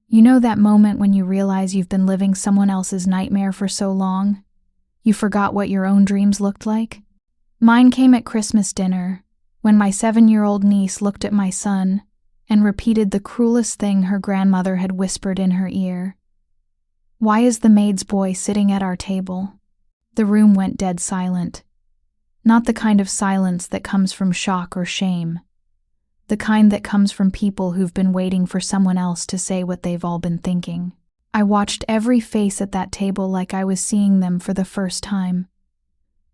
You know that moment when you realize you've been living someone else's nightmare for so long? You forgot what your own dreams looked like? Mine came at Christmas dinner, when my 7-year-old niece looked at my son and repeated the cruelest thing her grandmother had whispered in her ear. "Why is the maid's boy sitting at our table?" The room went dead silent. Not the kind of silence that comes from shock or shame. The kind that comes from people who've been waiting for someone else to say what they've all been thinking. I watched every face at that table like I was seeing them for the first time.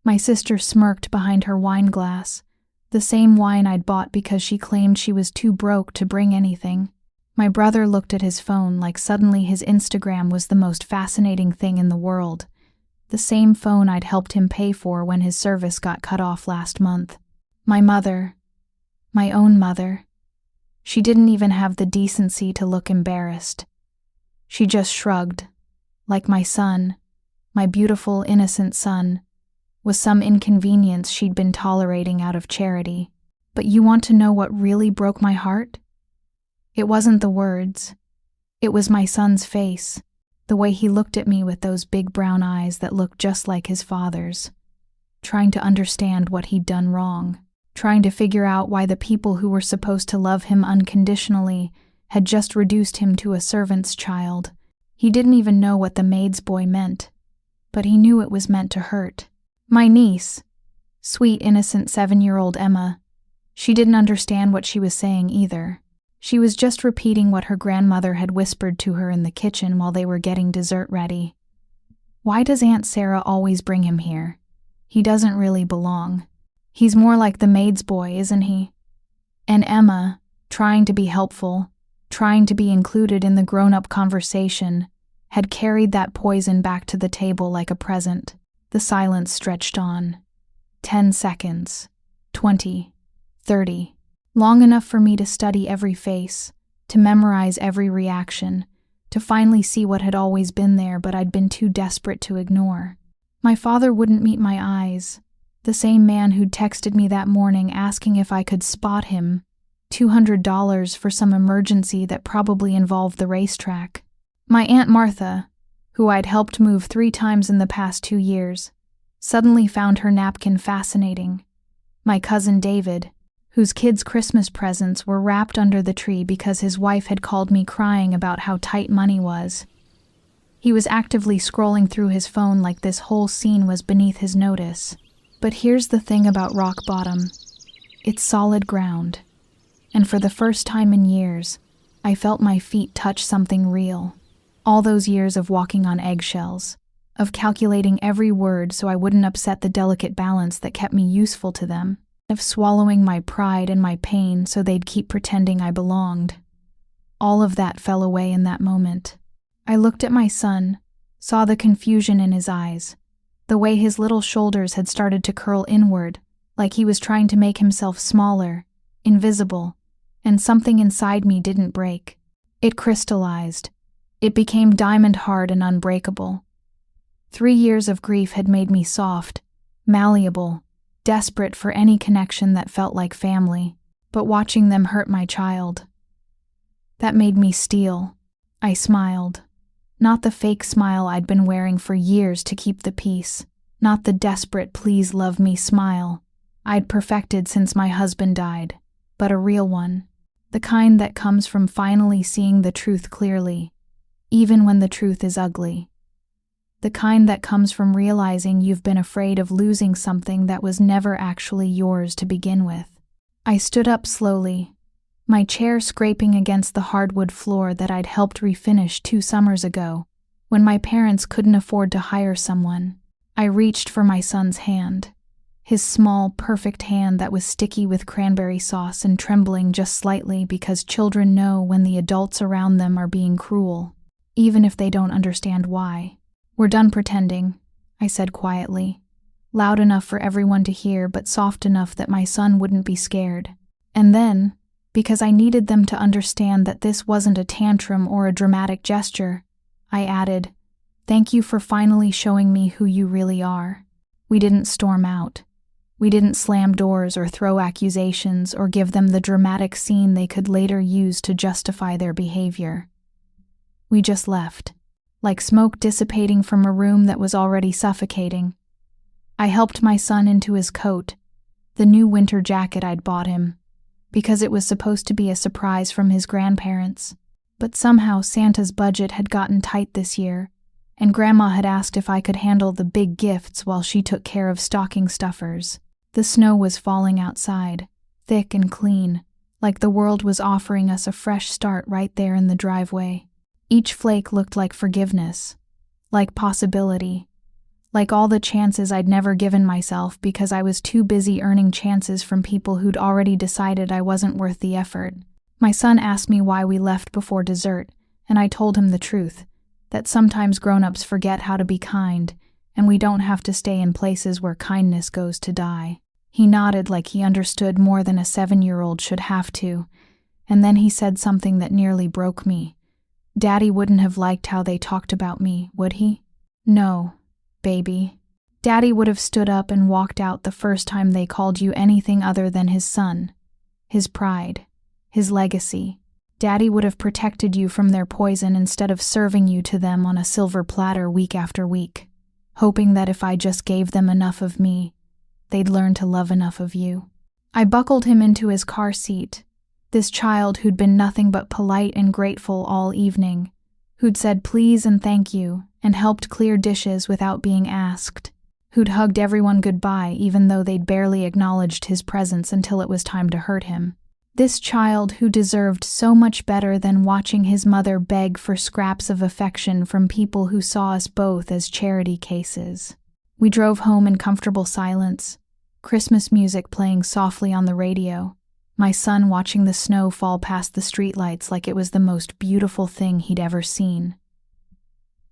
My sister smirked behind her wine glass, the same wine I'd bought because she claimed she was too broke to bring anything. My brother looked at his phone like suddenly his Instagram was the most fascinating thing in the world, the same phone I'd helped him pay for when his service got cut off last month. My mother, my own mother, she didn't even have the decency to look embarrassed. She just shrugged, like my son, my beautiful, innocent son, was some inconvenience she'd been tolerating out of charity. But you want to know what really broke my heart? It wasn't the words. It was my son's face, the way he looked at me with those big brown eyes that looked just like his father's, trying to understand what he'd done wrong, trying to figure out why the people who were supposed to love him unconditionally had just reduced him to a servant's child. He didn't even know what the maid's boy meant, but he knew it was meant to hurt. My niece, sweet, innocent 7-year-old Emma, she didn't understand what she was saying either. She was just repeating what her grandmother had whispered to her in the kitchen while they were getting dessert ready. "Why does Aunt Sarah always bring him here? He doesn't really belong. He's more like the maid's boy, isn't he?" And Emma, trying to be helpful, trying to be included in the grown-up conversation, had carried that poison back to the table like a present. The silence stretched on. 10 seconds. 20. 30. Long enough for me to study every face, to memorize every reaction, to finally see what had always been there but I'd been too desperate to ignore. My father wouldn't meet my eyes. The same man who'd texted me that morning asking if I could spot him, $200 for some emergency that probably involved the racetrack. My Aunt Martha, who I'd helped move 3 times in the past 2 years, suddenly found her napkin fascinating. My cousin David, whose kids' Christmas presents were wrapped under the tree because his wife had called me crying about how tight money was. He was actively scrolling through his phone like this whole scene was beneath his notice. But here's the thing about rock bottom. It's solid ground. And for the first time in years, I felt my feet touch something real. All those years of walking on eggshells, of calculating every word so I wouldn't upset the delicate balance that kept me useful to them, of swallowing my pride and my pain so they'd keep pretending I belonged. All of that fell away in that moment. I looked at my son, saw the confusion in his eyes, the way his little shoulders had started to curl inward, like he was trying to make himself smaller, invisible, and something inside me didn't break. It crystallized. It became diamond hard and unbreakable. 3 years of grief had made me soft, malleable, desperate for any connection that felt like family, but watching them hurt my child, that made me steel. I smiled. Not the fake smile I'd been wearing for years to keep the peace, not the desperate please love me smile I'd perfected since my husband died, but a real one, the kind that comes from finally seeing the truth clearly, even when the truth is ugly. The kind that comes from realizing you've been afraid of losing something that was never actually yours to begin with. I stood up slowly, my chair scraping against the hardwood floor that I'd helped refinish 2 summers ago, when my parents couldn't afford to hire someone. I reached for my son's hand, his small, perfect hand that was sticky with cranberry sauce and trembling just slightly because children know when the adults around them are being cruel, even if they don't understand why. "We're done pretending," I said quietly, loud enough for everyone to hear but soft enough that my son wouldn't be scared. And then, because I needed them to understand that this wasn't a tantrum or a dramatic gesture, I added, "Thank you for finally showing me who you really are." We didn't storm out. We didn't slam doors or throw accusations or give them the dramatic scene they could later use to justify their behavior. We just left, like smoke dissipating from a room that was already suffocating. I helped my son into his coat, the new winter jacket I'd bought him, because it was supposed to be a surprise from his grandparents. But somehow Santa's budget had gotten tight this year, and Grandma had asked if I could handle the big gifts while she took care of stocking stuffers. The snow was falling outside, thick and clean, like the world was offering us a fresh start right there in the driveway. Each flake looked like forgiveness, like possibility, like all the chances I'd never given myself because I was too busy earning chances from people who'd already decided I wasn't worth the effort. My son asked me why we left before dessert, and I told him the truth, that sometimes grown-ups forget how to be kind, and we don't have to stay in places where kindness goes to die. He nodded like he understood more than a 7-year-old should have to, and then he said something that nearly broke me. Daddy wouldn't have liked how they talked about me, would he? No, baby. Daddy would have stood up and walked out the first time they called you anything other than his son, his pride, his legacy. Daddy would have protected you from their poison instead of serving you to them on a silver platter week after week, hoping that if I just gave them enough of me, they'd learn to love enough of you. I buckled him into his car seat, this child who'd been nothing but polite and grateful all evening, who'd said please and thank you and helped clear dishes without being asked, who'd hugged everyone goodbye even though they'd barely acknowledged his presence until it was time to hurt him. This child who deserved so much better than watching his mother beg for scraps of affection from people who saw us both as charity cases. We drove home in comfortable silence, Christmas music playing softly on the radio, my son watching the snow fall past the streetlights like it was the most beautiful thing he'd ever seen.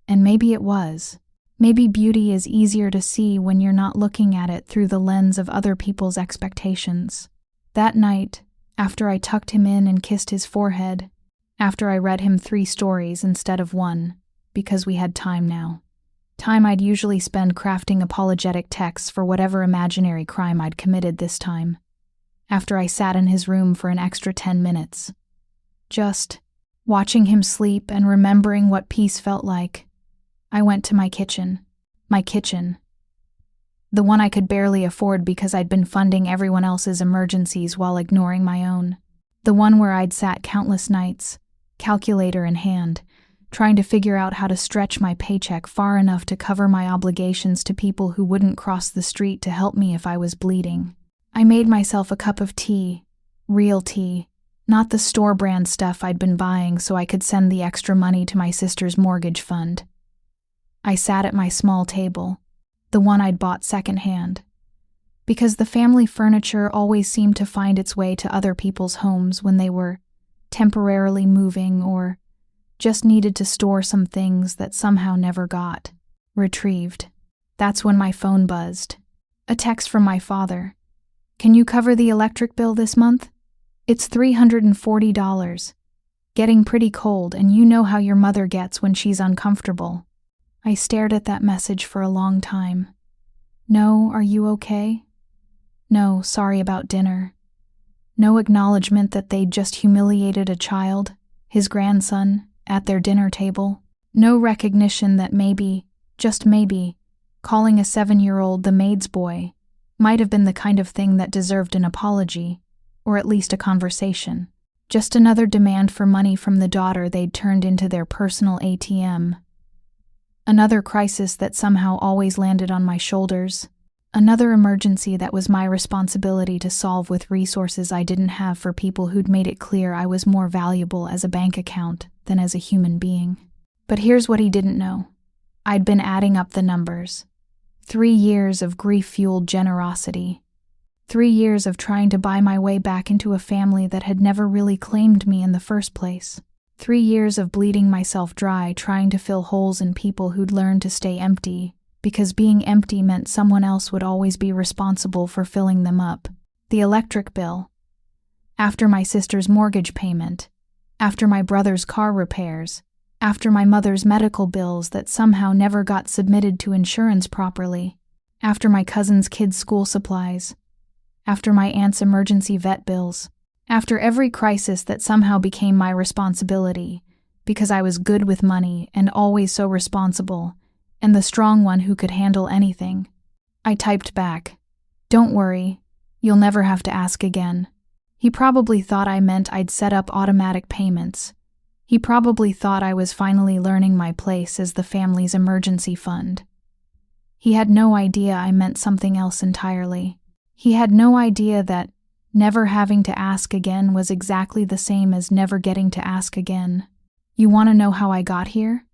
And maybe it was. Maybe beauty is easier to see when you're not looking at it through the lens of other people's expectations. That night, after I tucked him in and kissed his forehead, after I read him 3 stories instead of 1, because we had time now. Time I'd usually spend crafting apologetic texts for whatever imaginary crime I'd committed this time. After I sat in his room for an extra 10 minutes. Just watching him sleep and remembering what peace felt like, I went to my kitchen. The one I could barely afford because I'd been funding everyone else's emergencies while ignoring my own. The one where I'd sat countless nights, calculator in hand, trying to figure out how to stretch my paycheck far enough to cover my obligations to people who wouldn't cross the street to help me if I was bleeding. I made myself a cup of tea, real tea, not the store-brand stuff I'd been buying so I could send the extra money to my sister's mortgage fund. I sat at my small table, the one I'd bought secondhand, because the family furniture always seemed to find its way to other people's homes when they were temporarily moving or just needed to store some things that somehow never got retrieved. That's when my phone buzzed. A text from my father. Can you cover the electric bill this month? It's $340. Getting pretty cold, and you know how your mother gets when she's uncomfortable. I stared at that message for a long time. No, are you okay? No, sorry about dinner. No acknowledgement that they'd just humiliated a child, his grandson, at their dinner table. No recognition that maybe, just maybe, calling a 7-year-old the maid's boy might have been the kind of thing that deserved an apology, or at least a conversation. Just another demand for money from the daughter they'd turned into their personal ATM. Another crisis that somehow always landed on my shoulders. Another emergency that was my responsibility to solve with resources I didn't have for people who'd made it clear I was more valuable as a bank account than as a human being. But here's what he didn't know. I'd been adding up the numbers. 3 years of grief-fueled generosity. 3 years of trying to buy my way back into a family that had never really claimed me in the first place. 3 years of bleeding myself dry trying to fill holes in people who'd learned to stay empty, because being empty meant someone else would always be responsible for filling them up. The electric bill. After my sister's mortgage payment. After my brother's car repairs. After my mother's medical bills that somehow never got submitted to insurance properly. After my cousin's kids' school supplies. After my aunt's emergency vet bills. After every crisis that somehow became my responsibility, because I was good with money and always so responsible, and the strong one who could handle anything. I typed back, "Don't worry, you'll never have to ask again." He probably thought I meant I'd set up automatic payments. He probably thought I was finally learning my place as the family's emergency fund. He had no idea I meant something else entirely. He had no idea that never having to ask again was exactly the same as never getting to ask again. You want to know how I got here?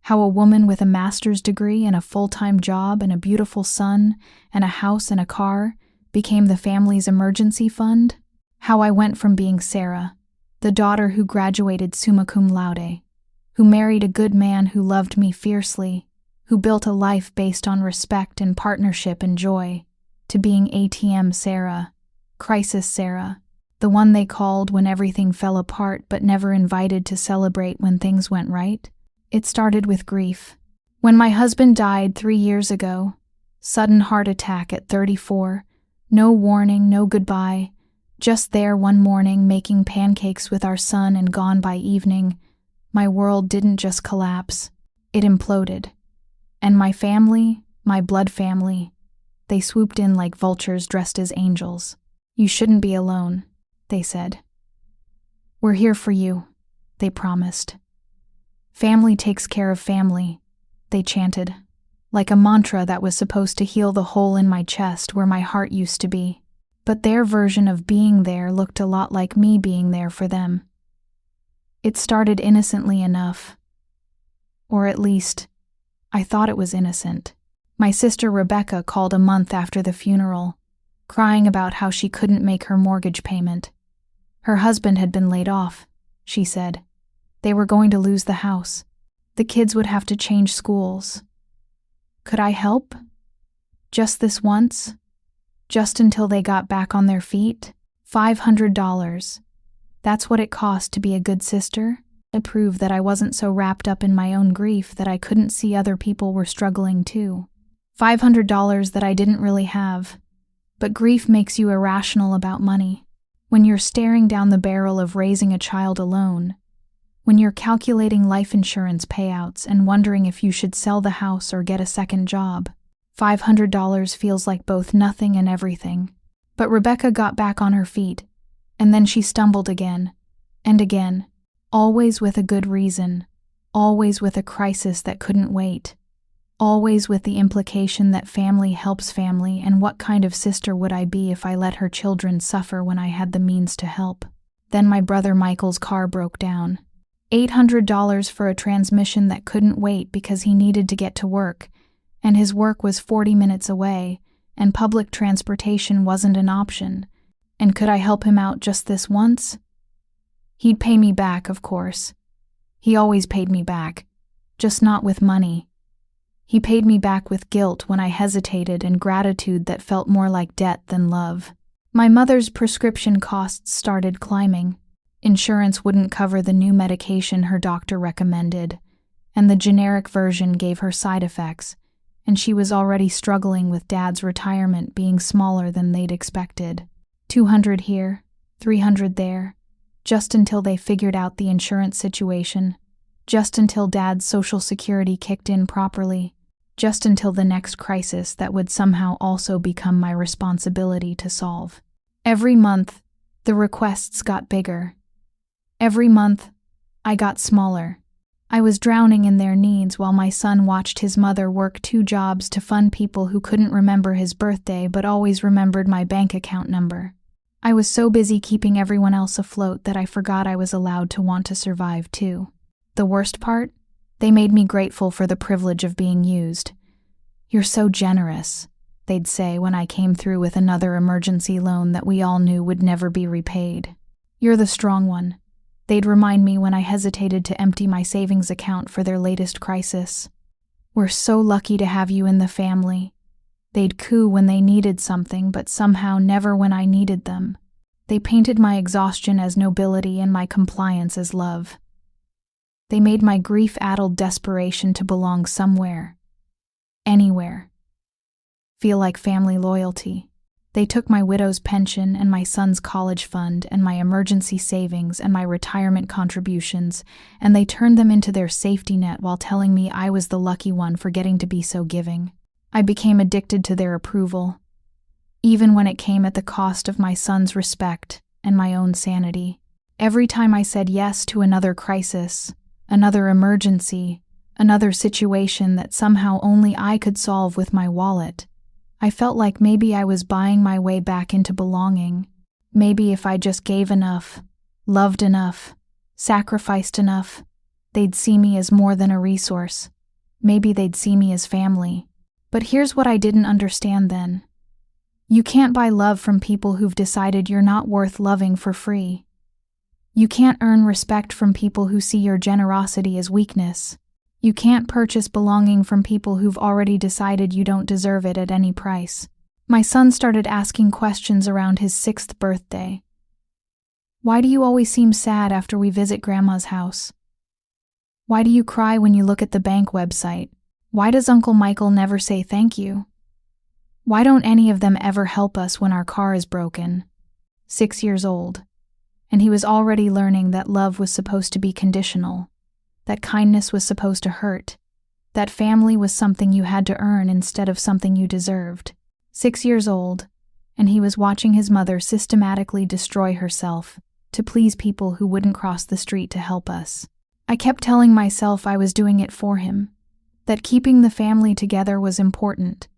How a woman with a master's degree and a full-time job and a beautiful son and a house and a car became the family's emergency fund? How I went from being Sarah, the daughter who graduated summa cum laude, who married a good man who loved me fiercely, who built a life based on respect and partnership and joy, to being ATM Sarah, Crisis Sarah, the one they called when everything fell apart but never invited to celebrate when things went right. It started with grief. When my husband died 3 years ago, sudden heart attack at 34, no warning, no goodbye, just there one morning making pancakes with our son and gone by evening, my world didn't just collapse, it imploded. And my family, my blood family, they swooped in like vultures dressed as angels. "You shouldn't be alone," they said. "We're here for you," they promised. "Family takes care of family," they chanted, like a mantra that was supposed to heal the hole in my chest where my heart used to be. But their version of being there looked a lot like me being there for them. It started innocently enough. Or at least, I thought it was innocent. My sister Rebecca called a month after the funeral, crying about how she couldn't make her mortgage payment. Her husband had been laid off, she said. They were going to lose the house. The kids would have to change schools. Could I help? Just this once? Just until they got back on their feet? $500. That's what it cost to be a good sister? To prove that I wasn't so wrapped up in my own grief that I couldn't see other people were struggling too. $500 that I didn't really have. But grief makes you irrational about money. When you're staring down the barrel of raising a child alone, when you're calculating life insurance payouts and wondering if you should sell the house or get a second job, $500 feels like both nothing and everything. But Rebecca got back on her feet, and then she stumbled again, and again, always with a good reason, always with a crisis that couldn't wait, always with the implication that family helps family, and what kind of sister would I be if I let her children suffer when I had the means to help? Then my brother Michael's car broke down. $800 for a transmission that couldn't wait because he needed to get to work, and his work was 40 minutes away, and public transportation wasn't an option. And could I help him out just this once? He'd pay me back, of course. He always paid me back, just not with money. He paid me back with guilt when I hesitated and gratitude that felt more like debt than love. My mother's prescription costs started climbing. Insurance wouldn't cover the new medication her doctor recommended, and the generic version gave her side effects, and she was already struggling with Dad's retirement being smaller than they'd expected. 200 here, 300 there, just until they figured out the insurance situation, just until Dad's Social Security kicked in properly, just until the next crisis that would somehow also become my responsibility to solve. Every month, the requests got bigger. Every month, I got smaller. I was drowning in their needs while my son watched his mother work 2 jobs to fund people who couldn't remember his birthday but always remembered my bank account number. I was so busy keeping everyone else afloat that I forgot I was allowed to want to survive too. The worst part? They made me grateful for the privilege of being used. "You're so generous," they'd say when I came through with another emergency loan that we all knew would never be repaid. "You're the strong one," they'd remind me when I hesitated to empty my savings account for their latest crisis. "We're so lucky to have you in the family." They'd coo when they needed something, but somehow never when I needed them. They painted my exhaustion as nobility and my compliance as love. They made my grief-addled desperation to belong somewhere, anywhere, feel like family loyalty. They took my widow's pension and my son's college fund and my emergency savings and my retirement contributions, and they turned them into their safety net while telling me I was the lucky one for getting to be so giving. I became addicted to their approval, even when it came at the cost of my son's respect and my own sanity. Every time I said yes to another crisis, another emergency, another situation that somehow only I could solve with my wallet, I felt like maybe I was buying my way back into belonging. Maybe if I just gave enough, loved enough, sacrificed enough, they'd see me as more than a resource. Maybe they'd see me as family. But here's what I didn't understand then. You can't buy love from people who've decided you're not worth loving for free. You can't earn respect from people who see your generosity as weakness. You can't purchase belonging from people who've already decided you don't deserve it at any price. My son started asking questions around his 6th birthday. Why do you always seem sad after we visit Grandma's house? Why do you cry when you look at the bank website? Why does Uncle Michael never say thank you? Why don't any of them ever help us when our car is broken? 6 years old. And he was already learning that love was supposed to be conditional, that kindness was supposed to hurt, that family was something you had to earn instead of something you deserved. 6 years old, and he was watching his mother systematically destroy herself to please people who wouldn't cross the street to help us. I kept telling myself I was doing it for him, that keeping the family together was important,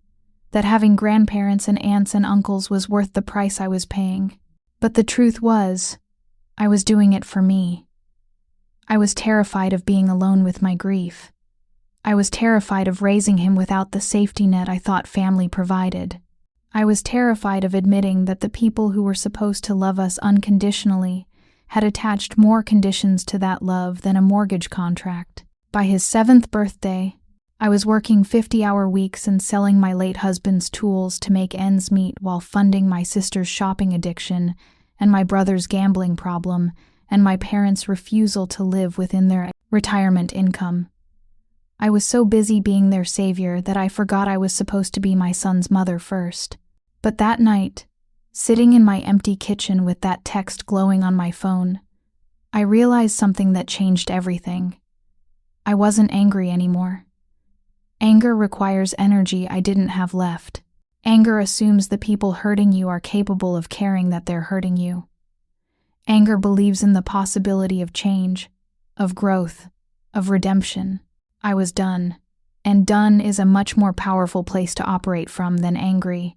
that having grandparents and aunts and uncles was worth the price I was paying. But the truth was, I was doing it for me. I was terrified of being alone with my grief. I was terrified of raising him without the safety net I thought family provided. I was terrified of admitting that the people who were supposed to love us unconditionally had attached more conditions to that love than a mortgage contract. By his 7th birthday, I was working 50-hour weeks and selling my late husband's tools to make ends meet while funding my sister's shopping addiction and my brother's gambling problem and my parents' refusal to live within their retirement income. I was so busy being their savior that I forgot I was supposed to be my son's mother first. But that night, sitting in my empty kitchen with that text glowing on my phone, I realized something that changed everything. I wasn't angry anymore. Anger requires energy I didn't have left. Anger assumes the people hurting you are capable of caring that they're hurting you. Anger believes in the possibility of change, of growth, of redemption. I was done, and done is a much more powerful place to operate from than angry.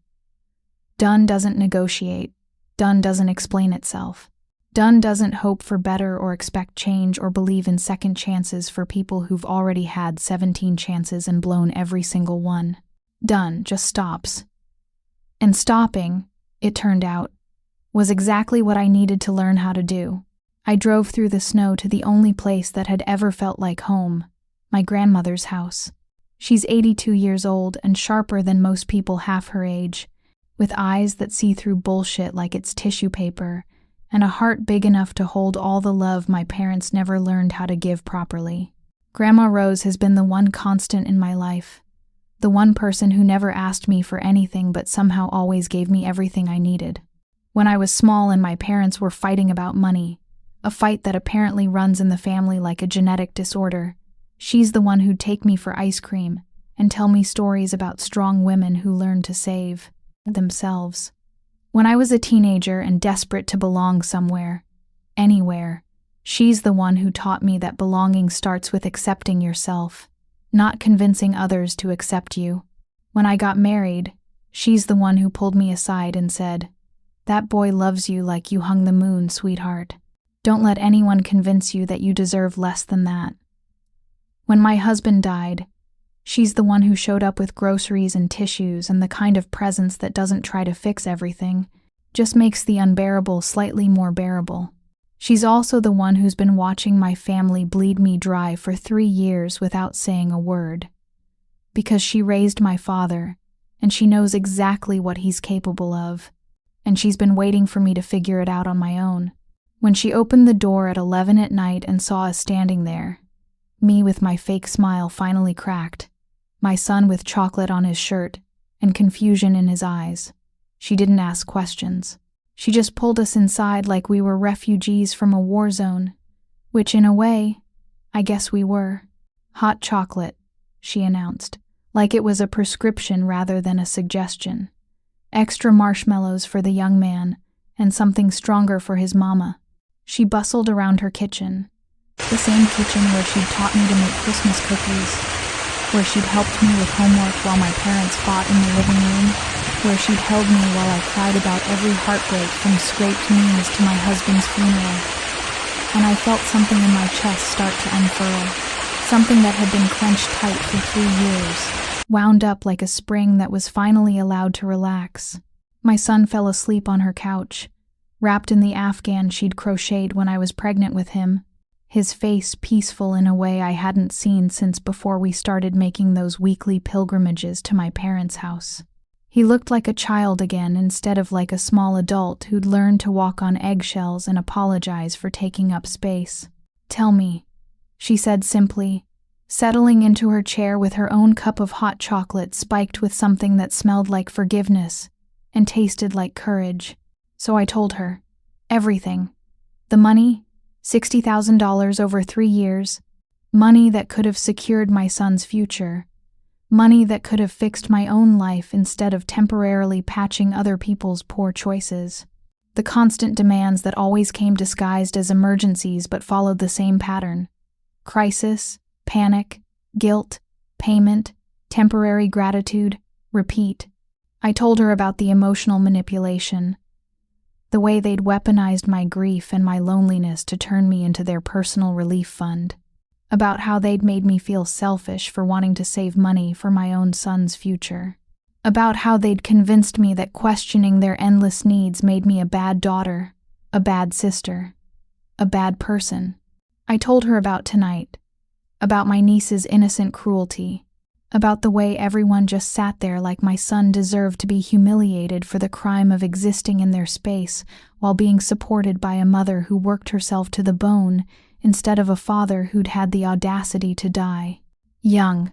Done doesn't negotiate. Done doesn't explain itself. Done doesn't hope for better or expect change or believe in second chances for people who've already had 17 chances and blown every single one. Done just stops. And stopping, it turned out, was exactly what I needed to learn how to do. I drove through the snow to the only place that had ever felt like home, my grandmother's house. She's 82 years old and sharper than most people half her age, with eyes that see through bullshit like it's tissue paper, and a heart big enough to hold all the love my parents never learned how to give properly. Grandma Rose has been the one constant in my life, the one person who never asked me for anything but somehow always gave me everything I needed. When I was small and my parents were fighting about money, a fight that apparently runs in the family like a genetic disorder, she's the one who'd take me for ice cream and tell me stories about strong women who learned to save themselves. When I was a teenager and desperate to belong somewhere, anywhere, she's the one who taught me that belonging starts with accepting yourself, not convincing others to accept you. When I got married, she's the one who pulled me aside and said, "That boy loves you like you hung the moon, sweetheart. Don't let anyone convince you that you deserve less than that." When my husband died, she's the one who showed up with groceries and tissues and the kind of presence that doesn't try to fix everything, just makes the unbearable slightly more bearable. She's also the one who's been watching my family bleed me dry for 3 years without saying a word. Because she raised my father, and she knows exactly what he's capable of, and she's been waiting for me to figure it out on my own. When she opened the door at 11 at night and saw us standing there, me with my fake smile finally cracked, my son with chocolate on his shirt and confusion in his eyes, She didn't ask questions. She just pulled us inside like we were refugees from a war zone, which in a way, I guess we were. Hot chocolate, she announced, like it was a prescription rather than a suggestion. Extra marshmallows for the young man, and something stronger for his mama. She bustled around her kitchen, the same kitchen where she'd taught me to make Christmas cookies, where she'd helped me with homework while my parents fought in the living room, where she'd held me while I cried about every heartbreak from scraped knees to my husband's funeral. And I felt something in my chest start to unfurl, something that had been clenched tight for 3 years, wound up like a spring that was finally allowed to relax. My son fell asleep on her couch, wrapped in the Afghan she'd crocheted when I was pregnant with him, his face peaceful in a way I hadn't seen since before we started making those weekly pilgrimages to my parents' house. He looked like a child again instead of like a small adult who'd learned to walk on eggshells and apologize for taking up space. "Tell me," she said simply, settling into her chair with her own cup of hot chocolate spiked with something that smelled like forgiveness and tasted like courage. So I told her. Everything. The money, $60,000 over 3 years, money that could have secured my son's future, money that could have fixed my own life instead of temporarily patching other people's poor choices. The constant demands that always came disguised as emergencies but followed the same pattern. Crisis, panic, guilt, payment, temporary gratitude, repeat. I told her about the emotional manipulation, the way they'd weaponized my grief and my loneliness to turn me into their personal relief fund, about how they'd made me feel selfish for wanting to save money for my own son's future, about how they'd convinced me that questioning their endless needs made me a bad daughter, a bad sister, a bad person. I told her about tonight, about my niece's innocent cruelty, about the way everyone just sat there like my son deserved to be humiliated for the crime of existing in their space while being supported by a mother who worked herself to the bone instead of a father who'd had the audacity to die young.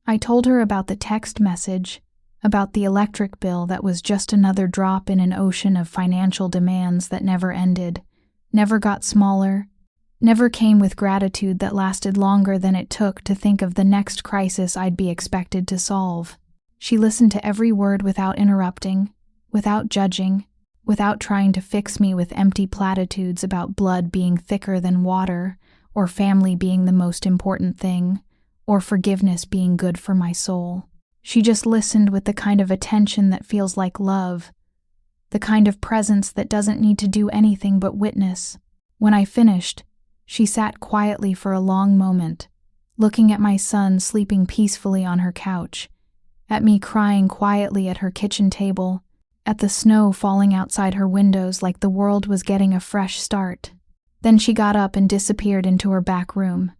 I told her about the text message, about the electric bill that was just another drop in an ocean of financial demands that never ended, never got smaller, never came with gratitude that lasted longer than it took to think of the next crisis I'd be expected to solve. She listened to every word without interrupting, without judging, without trying to fix me with empty platitudes about blood being thicker than water, or family being the most important thing, or forgiveness being good for my soul. She just listened with the kind of attention that feels like love, the kind of presence that doesn't need to do anything but witness. When I finished, she sat quietly for a long moment, looking at my son sleeping peacefully on her couch, at me crying quietly at her kitchen table, at the snow falling outside her windows like the world was getting a fresh start. Then she got up and disappeared into her back room,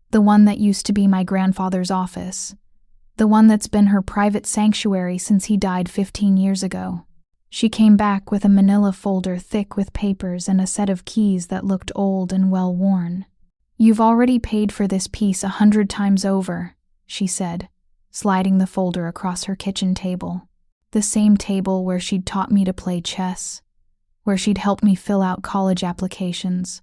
the one that used to be my grandfather's office, the one that's been her private sanctuary since he died 15 years ago. She came back with a manila folder thick with papers and a set of keys that looked old and well-worn. "You've already paid for this piece 100 times over," she said, sliding the folder across her kitchen table. The same table where she'd taught me to play chess, where she'd helped me fill out college applications,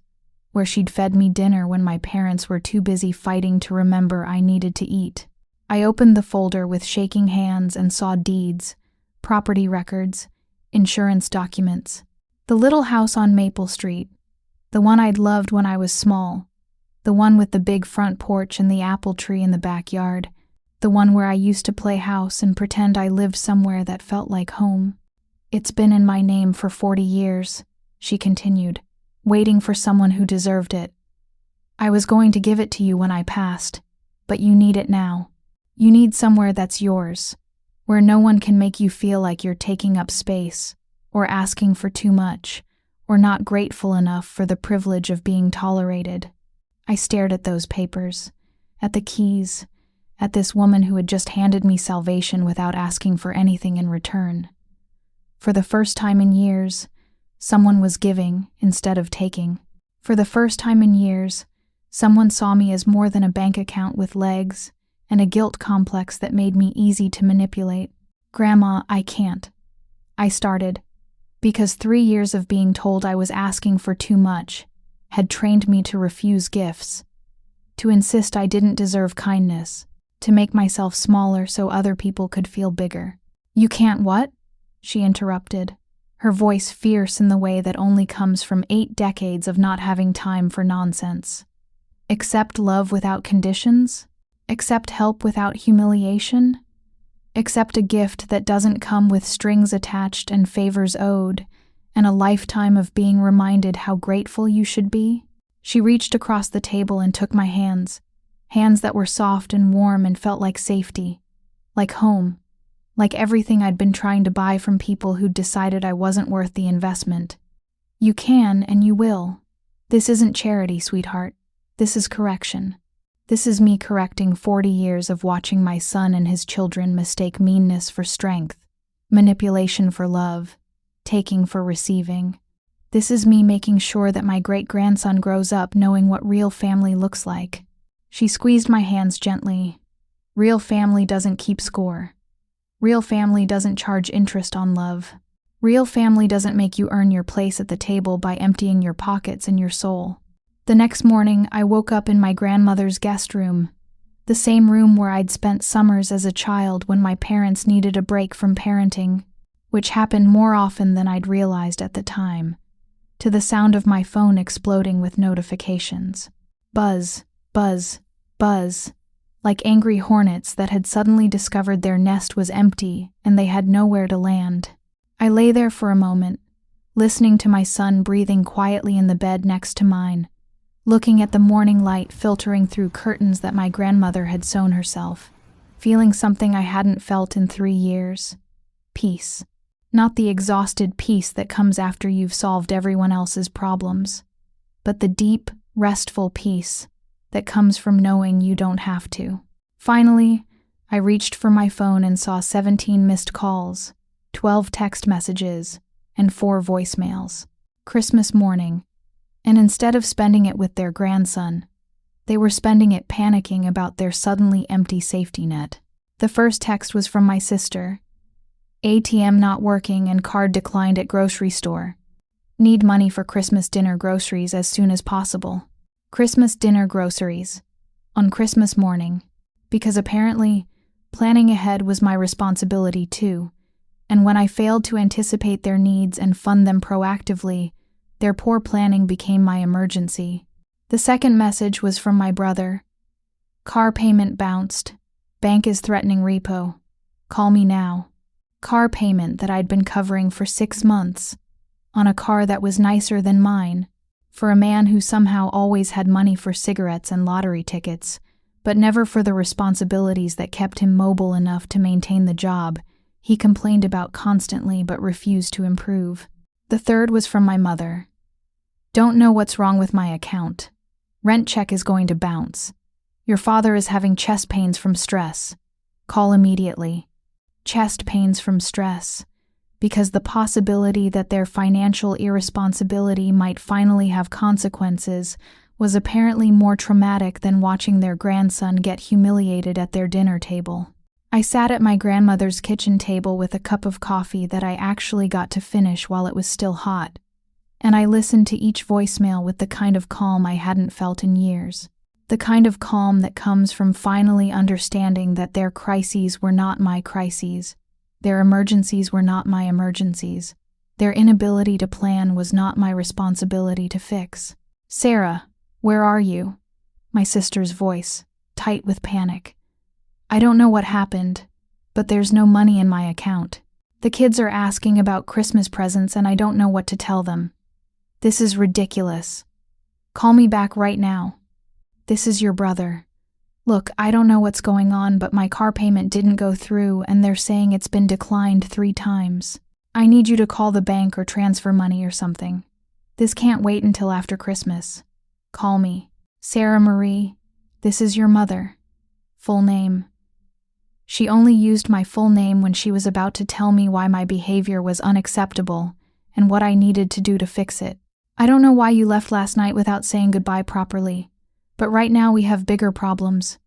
where she'd fed me dinner when my parents were too busy fighting to remember I needed to eat. I opened the folder with shaking hands and saw deeds, property records, insurance documents. The little house on Maple Street, the one I'd loved when I was small, the one with the big front porch and the apple tree in the backyard, the one where I used to play house and pretend I lived somewhere that felt like home. "It's been in my name for 40 years, she continued, waiting for someone who deserved it. "I was going to give it to you when I passed, but you need it now. You need somewhere that's yours, where no one can make you feel like you're taking up space, or asking for too much, or not grateful enough for the privilege of being tolerated." I stared at those papers, at the keys, at this woman who had just handed me salvation without asking for anything in return. For the first time in years, someone was giving instead of taking. For the first time in years, someone saw me as more than a bank account with legs, and a guilt complex that made me easy to manipulate. "Grandma, I can't. I started, because 3 years of being told I was asking for too much had trained me to refuse gifts, to insist I didn't deserve kindness, to make myself smaller so other people could feel bigger. "You can't what?" she interrupted, her voice fierce in the way that only comes from 8 decades of not having time for nonsense. "Accept love without conditions? Accept help without humiliation? Accept a gift that doesn't come with strings attached and favors owed, and a lifetime of being reminded how grateful you should be?" She reached across the table and took my hands that were soft and warm and felt like safety, like home, like everything I'd been trying to buy from people who'd decided I wasn't worth the investment. "You can and you will. This isn't charity, sweetheart. This is correction. This is me correcting 40 years of watching my son and his children mistake meanness for strength, manipulation for love, taking for receiving. This is me making sure that my great-grandson grows up knowing what real family looks like." She squeezed my hands gently. "Real family doesn't keep score. Real family doesn't charge interest on love. Real family doesn't make you earn your place at the table by emptying your pockets and your soul." The next morning, I woke up in my grandmother's guest room, the same room where I'd spent summers as a child when my parents needed a break from parenting, which happened more often than I'd realized at the time, to the sound of my phone exploding with notifications. Buzz, buzz, buzz, like angry hornets that had suddenly discovered their nest was empty and they had nowhere to land. I lay there for a moment, listening to my son breathing quietly in the bed next to mine, looking at the morning light filtering through curtains that my grandmother had sewn herself, feeling something I hadn't felt in 3 years. Peace. Not the exhausted peace that comes after you've solved everyone else's problems, but the deep, restful peace that comes from knowing you don't have to. Finally, I reached for my phone and saw 17 missed calls, 12 text messages, and 4 voicemails. Christmas morning. And instead of spending it with their grandson, they were spending it panicking about their suddenly empty safety net. The first text was from my sister. "ATM not working and card declined at grocery store. Need money for Christmas dinner groceries as soon as possible." Christmas dinner groceries. On Christmas morning. Because apparently, planning ahead was my responsibility too, and when I failed to anticipate their needs and fund them proactively, their poor planning became my emergency. The second message was from my brother. "Car payment bounced. Bank is threatening repo. Call me now." Car payment that I'd been covering for 6 months, on a car that was nicer than mine, for a man who somehow always had money for cigarettes and lottery tickets, but never for the responsibilities that kept him mobile enough to maintain the job he complained about constantly but refused to improve. The third was from my mother. "Don't know what's wrong with my account. Rent check is going to bounce. Your father is having chest pains from stress. Call immediately." Chest pains from stress, because the possibility that their financial irresponsibility might finally have consequences was apparently more traumatic than watching their grandson get humiliated at their dinner table. I sat at my grandmother's kitchen table with a cup of coffee that I actually got to finish while it was still hot, and I listened to each voicemail with the kind of calm I hadn't felt in years. The kind of calm that comes from finally understanding that their crises were not my crises, their emergencies were not my emergencies, their inability to plan was not my responsibility to fix. "Sarah, where are you?" My sister's voice, tight with panic. "I don't know what happened, but there's no money in my account. The kids are asking about Christmas presents and I don't know what to tell them. This is ridiculous. Call me back right now. This is your brother. Look, I don't know what's going on, but my car payment didn't go through and they're saying it's been declined 3 times. I need you to call the bank or transfer money or something. This can't wait until after Christmas. Call me. Sarah Marie, this is your mother." Full name. She only used my full name when she was about to tell me why my behavior was unacceptable and what I needed to do to fix it. "I don't know why you left last night without saying goodbye properly, but right now we have bigger problems.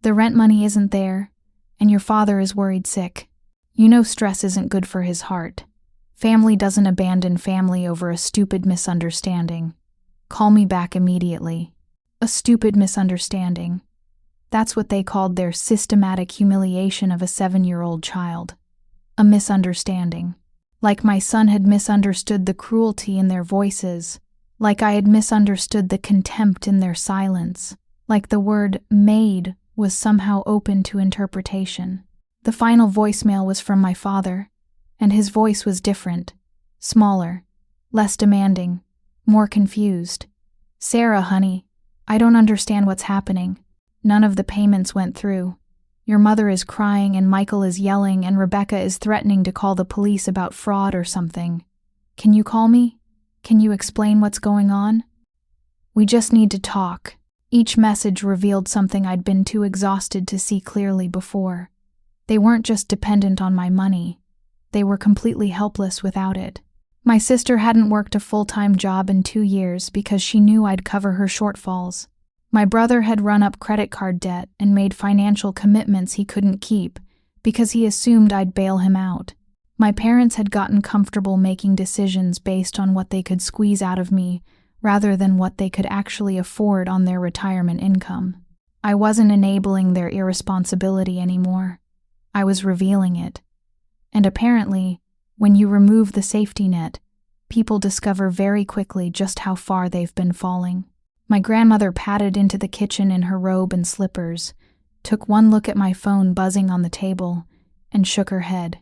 The rent money isn't there, and your father is worried sick. You know stress isn't good for his heart. Family doesn't abandon family over a stupid misunderstanding. Call me back immediately. A stupid misunderstanding. That's what they called their systematic humiliation of a 7-year-old child. A misunderstanding. Like my son had misunderstood the cruelty in their voices, like I had misunderstood the contempt in their silence, like the word "maid" was somehow open to interpretation. The final voicemail was from my father, and his voice was different, smaller, less demanding, more confused. "Sarah, honey, I don't understand what's happening. None of the payments went through. Your mother is crying and Michael is yelling and Rebecca is threatening to call the police about fraud or something. Can you call me? Can you explain what's going on? We just need to talk." Each message revealed something I'd been too exhausted to see clearly before. They weren't just dependent on my money. They were completely helpless without it. My sister hadn't worked a full-time job in 2 years because she knew I'd cover her shortfalls. My brother had run up credit card debt and made financial commitments he couldn't keep because he assumed I'd bail him out. My parents had gotten comfortable making decisions based on what they could squeeze out of me rather than what they could actually afford on their retirement income. I wasn't enabling their irresponsibility anymore. I was revealing it. And apparently, when you remove the safety net, people discover very quickly just how far they've been falling. My grandmother padded into the kitchen in her robe and slippers, took one look at my phone buzzing on the table, and shook her head.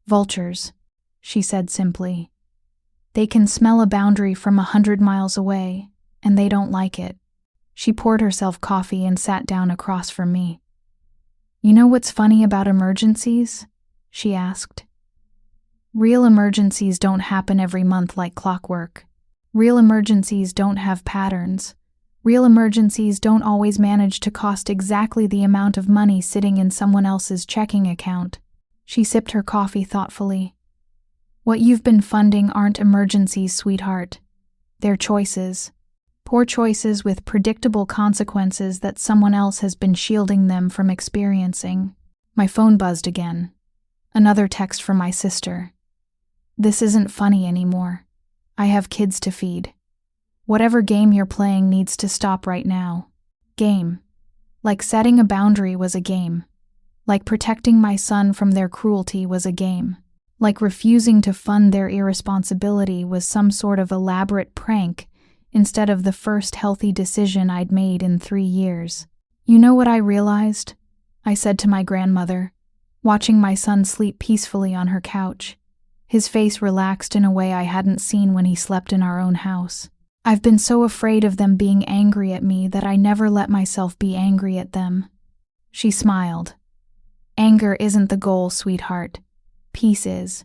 "Vultures," she said simply. "They can smell a boundary from 100 miles away, and they don't like it." She poured herself coffee and sat down across from me. "You know what's funny about emergencies?" she asked. "Real emergencies don't happen every month like clockwork. Real emergencies don't have patterns. Real emergencies don't always manage to cost exactly the amount of money sitting in someone else's checking account." She sipped her coffee thoughtfully. "What you've been funding aren't emergencies, sweetheart. They're choices. Poor choices with predictable consequences that someone else has been shielding them from experiencing." My phone buzzed again. Another text from my sister. "This isn't funny anymore. I have kids to feed. Whatever game you're playing needs to stop right now." Game. Like setting a boundary was a game. Like protecting my son from their cruelty was a game. Like refusing to fund their irresponsibility was some sort of elaborate prank instead of the first healthy decision I'd made in 3 years. "You know what I realized?" I said to my grandmother, watching my son sleep peacefully on her couch. His face relaxed in a way I hadn't seen when he slept in our own house. "I've been so afraid of them being angry at me that I never let myself be angry at them." She smiled. "Anger isn't the goal, sweetheart. Peace is.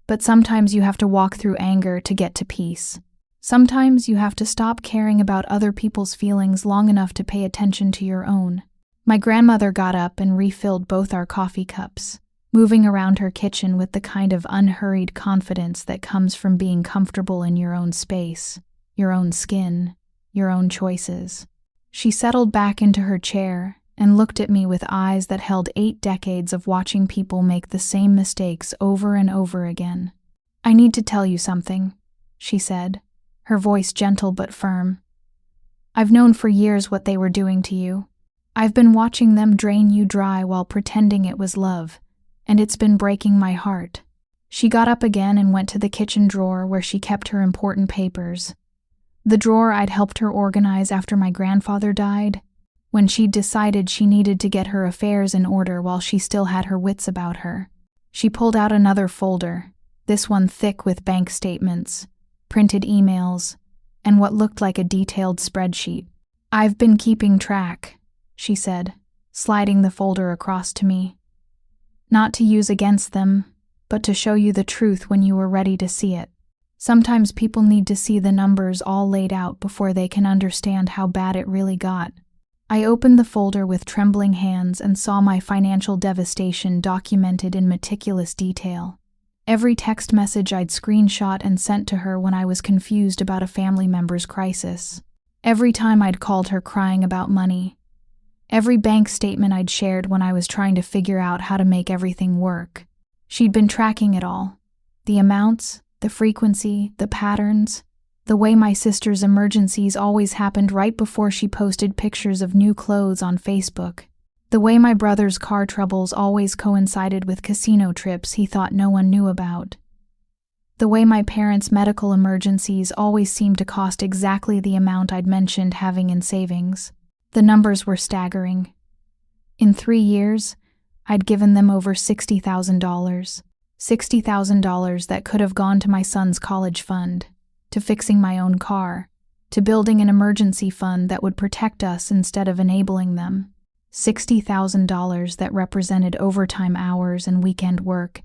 But sometimes you have to walk through anger to get to peace. Sometimes you have to stop caring about other people's feelings long enough to pay attention to your own." My grandmother got up and refilled both our coffee cups, moving around her kitchen with the kind of unhurried confidence that comes from being comfortable in your own space, your own skin, your own choices. She settled back into her chair and looked at me with eyes that held 8 decades of watching people make the same mistakes over and over again. "I need to tell you something," she said, her voice gentle but firm. "I've known for years what they were doing to you. I've been watching them drain you dry while pretending it was love, and it's been breaking my heart." She got up again and went to the kitchen drawer where she kept her important papers. The drawer I'd helped her organize after my grandfather died, when she'd decided she needed to get her affairs in order while she still had her wits about her. She pulled out another folder, this one thick with bank statements, printed emails, and what looked like a detailed spreadsheet. "I've been keeping track," she said, sliding the folder across to me. "Not to use against them, but to show you the truth when you were ready to see it. Sometimes people need to see the numbers all laid out before they can understand how bad it really got." I opened the folder with trembling hands and saw my financial devastation documented in meticulous detail. Every text message I'd screenshot and sent to her when I was confused about a family member's crisis. Every time I'd called her crying about money. Every bank statement I'd shared when I was trying to figure out how to make everything work. She'd been tracking it all, The amounts, the frequency, the patterns, the way my sister's emergencies always happened right before she posted pictures of new clothes on Facebook. The way my brother's car troubles always coincided with casino trips he thought no one knew about. The way my parents' medical emergencies always seemed to cost exactly the amount I'd mentioned having in savings. The numbers were staggering. In 3 years, I'd given them over $60,000. $60,000 that could have gone to my son's college fund, to fixing my own car, to building an emergency fund that would protect us instead of enabling them. $60,000 that represented overtime hours and weekend work,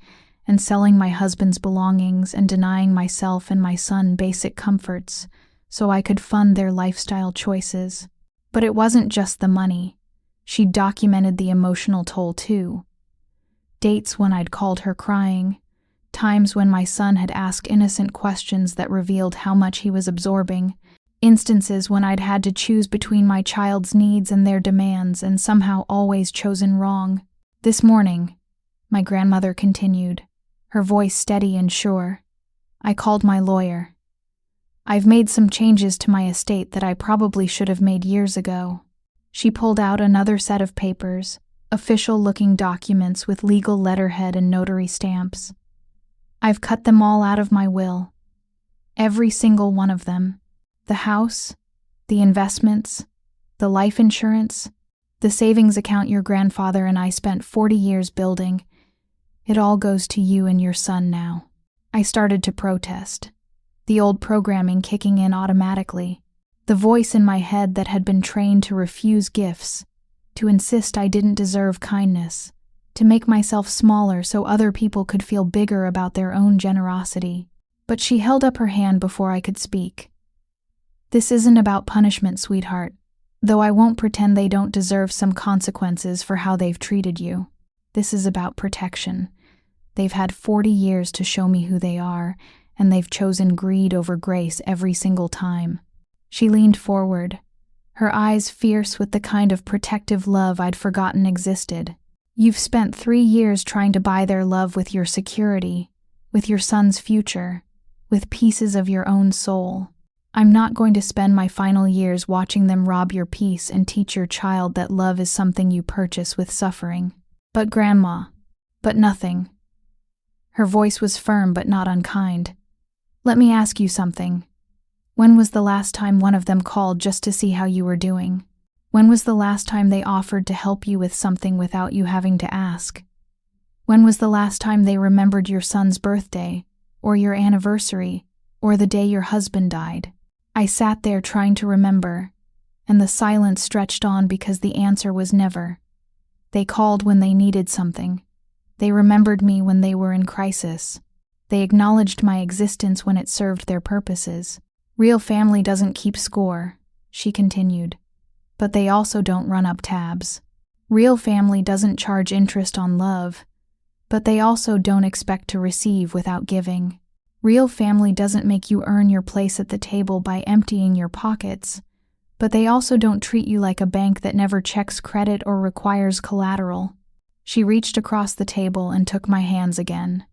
and selling my husband's belongings and denying myself and my son basic comforts so I could fund their lifestyle choices. But it wasn't just the money. She documented the emotional toll too. Dates when I'd called her crying, times when my son had asked innocent questions that revealed how much he was absorbing, instances when I'd had to choose between my child's needs and their demands and somehow always chosen wrong. This morning, my grandmother continued, her voice steady and sure, I called my lawyer. I've made some changes to my estate that I probably should have made years ago. She pulled out another set of papers, official-looking documents with legal letterhead and notary stamps. I've cut them all out of my will. Every single one of them. The house, the investments, the life insurance, the savings account your grandfather and I spent 40 years building. It all goes to you and your son now. I started to protest, the old programming kicking in automatically, the voice in my head that had been trained to refuse gifts, to insist I didn't deserve kindness, to make myself smaller so other people could feel bigger about their own generosity. But she held up her hand before I could speak. This isn't about punishment, sweetheart, though I won't pretend they don't deserve some consequences for how they've treated you. This is about protection. They've had 40 years to show me who they are, and they've chosen greed over grace every single time. She leaned forward, her eyes fierce with the kind of protective love I'd forgotten existed. You've spent 3 years trying to buy their love with your security, with your son's future, with pieces of your own soul. I'm not going to spend my final years watching them rob your peace and teach your child that love is something you purchase with suffering. But Grandma, but nothing. Her voice was firm but not unkind. Let me ask you something. When was the last time one of them called just to see how you were doing? When was the last time they offered to help you with something without you having to ask? When was the last time they remembered your son's birthday, or your anniversary, or the day your husband died? I sat there trying to remember, and the silence stretched on because the answer was never. They called when they needed something. They remembered me when they were in crisis. They acknowledged my existence when it served their purposes. Real family doesn't keep score, she continued, but they also don't run up tabs. Real family doesn't charge interest on love, but they also don't expect to receive without giving. Real family doesn't make you earn your place at the table by emptying your pockets, but they also don't treat you like a bank that never checks credit or requires collateral. She reached across the table and took my hands again.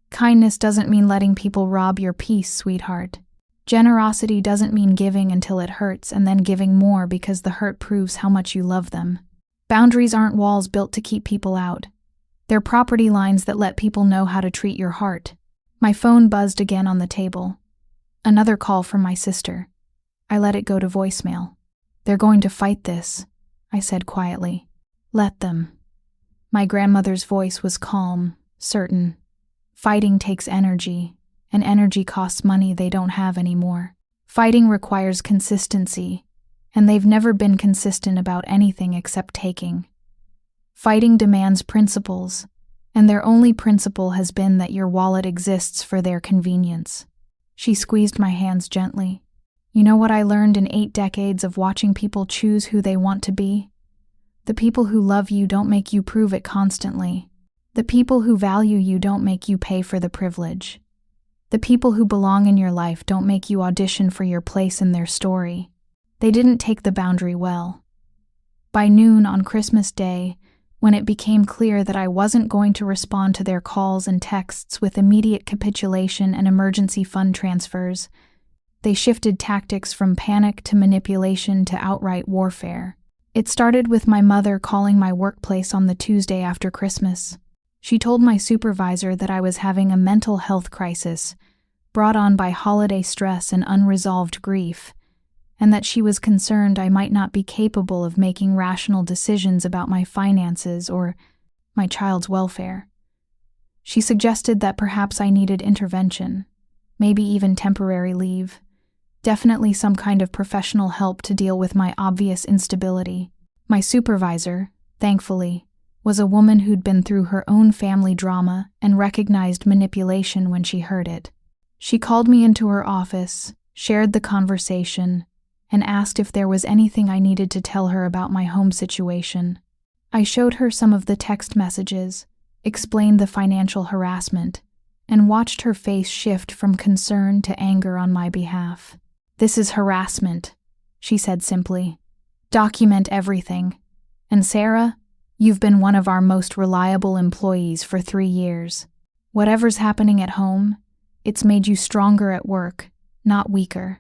Kindness doesn't mean letting people rob your peace, sweetheart. Generosity doesn't mean giving until it hurts and then giving more because the hurt proves how much you love them. Boundaries aren't walls built to keep people out. They're property lines that let people know how to treat your heart. My phone buzzed again on the table. Another call from my sister. I let it go to voicemail. They're going to fight this, I said quietly. Let them. My grandmother's voice was calm, certain. Fighting takes energy, and energy costs money they don't have anymore. Fighting requires consistency, and they've never been consistent about anything except taking. Fighting demands principles, and their only principle has been that your wallet exists for their convenience. She squeezed my hands gently. You know what I learned in 8 decades of watching people choose who they want to be? The people who love you don't make you prove it constantly. The people who value you don't make you pay for the privilege. The people who belong in your life don't make you audition for your place in their story. They didn't take the boundary well. By noon on Christmas Day, When it became clear that I wasn't going to respond to their calls and texts with immediate capitulation and emergency fund transfers, they shifted tactics from panic to manipulation to outright warfare. It started with my mother calling my workplace on the Tuesday after Christmas. She told my supervisor that I was having a mental health crisis brought on by holiday stress and unresolved grief, and that she was concerned I might not be capable of making rational decisions about my finances or my child's welfare. She suggested that perhaps I needed intervention, maybe even temporary leave, definitely some kind of professional help to deal with my obvious instability. My supervisor, thankfully, was a woman who'd been through her own family drama and recognized manipulation when she heard it. She called me into her office, shared the conversation, and asked if there was anything I needed to tell her about my home situation. I showed her some of the text messages, explained the financial harassment, and watched her face shift from concern to anger on my behalf. "This is harassment," she said simply. "Document everything. And Sarah, you've been one of our most reliable employees for 3 years. Whatever's happening at home, it's made you stronger at work, not weaker.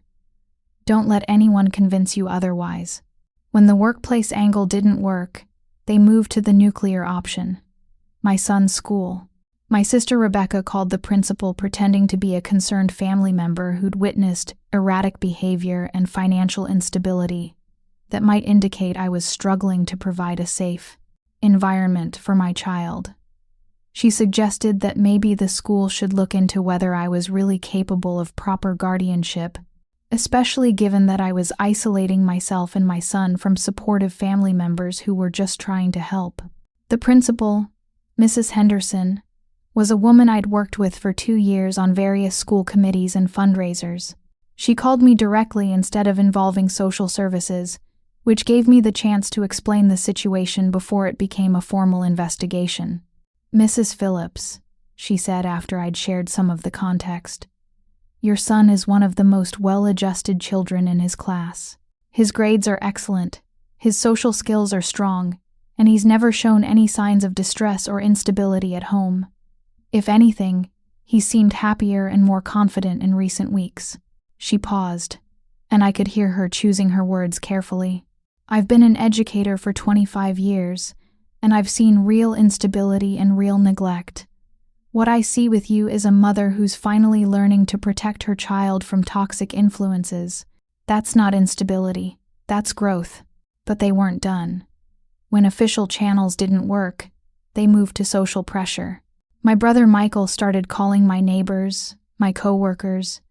Don't let anyone convince you otherwise." When the workplace angle didn't work, they moved to the nuclear option: my son's school. My sister Rebecca called the principal, pretending to be a concerned family member who'd witnessed erratic behavior and financial instability that might indicate I was struggling to provide a safe environment for my child. She suggested that maybe the school should look into whether I was really capable of proper guardianship, especially given that I was isolating myself and my son from supportive family members who were just trying to help. The principal, Mrs. Henderson, was a woman I'd worked with for 2 years on various school committees and fundraisers. She called me directly instead of involving social services, which gave me the chance to explain the situation before it became a formal investigation. "Mrs. Phillips," she said after I'd shared some of the context, "your son is one of the most well-adjusted children in his class. His grades are excellent, his social skills are strong, and he's never shown any signs of distress or instability at home. If anything, he seemed happier and more confident in recent weeks." She paused, and I could hear her choosing her words carefully. "I've been an educator for 25 years, and I've seen real instability and real neglect. What I see with you is a mother who's finally learning to protect her child from toxic influences. That's not instability, that's growth." But they weren't done. When official channels didn't work, they moved to social pressure. My brother Michael started calling my neighbors, my coworkers,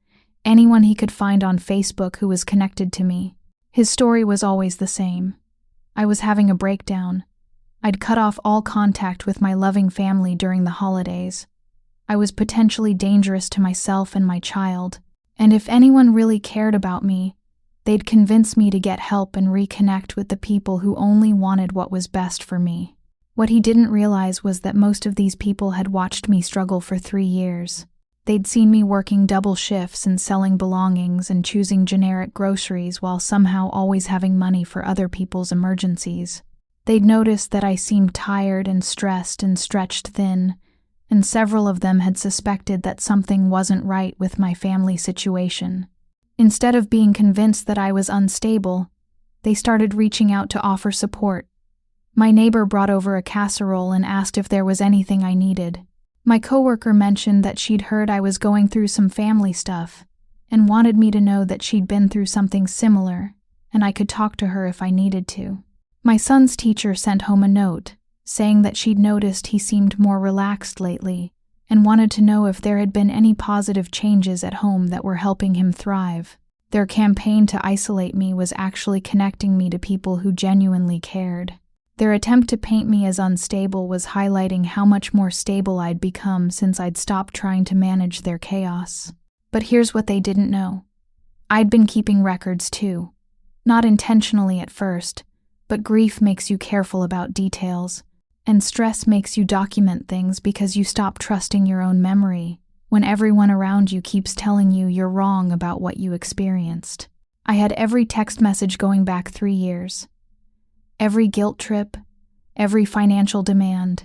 anyone he could find on Facebook who was connected to me. His story was always the same. I was having a breakdown. I'd cut off all contact with my loving family during the holidays. I was potentially dangerous to myself and my child, and if anyone really cared about me, they'd convince me to get help and reconnect with the people who only wanted what was best for me. What he didn't realize was that most of these people had watched me struggle for 3 years. They'd seen me working double shifts and selling belongings and choosing generic groceries while somehow always having money for other people's emergencies. They'd noticed that I seemed tired and stressed and stretched thin, and several of them had suspected that something wasn't right with my family situation. Instead of being convinced that I was unstable, they started reaching out to offer support. My neighbor brought over a casserole and asked if there was anything I needed. My coworker mentioned that she'd heard I was going through some family stuff and wanted me to know that she'd been through something similar and I could talk to her if I needed to. My son's teacher sent home a note saying that she'd noticed he seemed more relaxed lately and wanted to know if there had been any positive changes at home that were helping him thrive. Their campaign to isolate me was actually connecting me to people who genuinely cared. Their attempt to paint me as unstable was highlighting how much more stable I'd become since I'd stopped trying to manage their chaos. But here's what they didn't know. I'd been keeping records too. Not intentionally at first, but grief makes you careful about details, and stress makes you document things because you stop trusting your own memory when everyone around you keeps telling you you're wrong about what you experienced. I had every text message going back 3 years. Every guilt trip, every financial demand,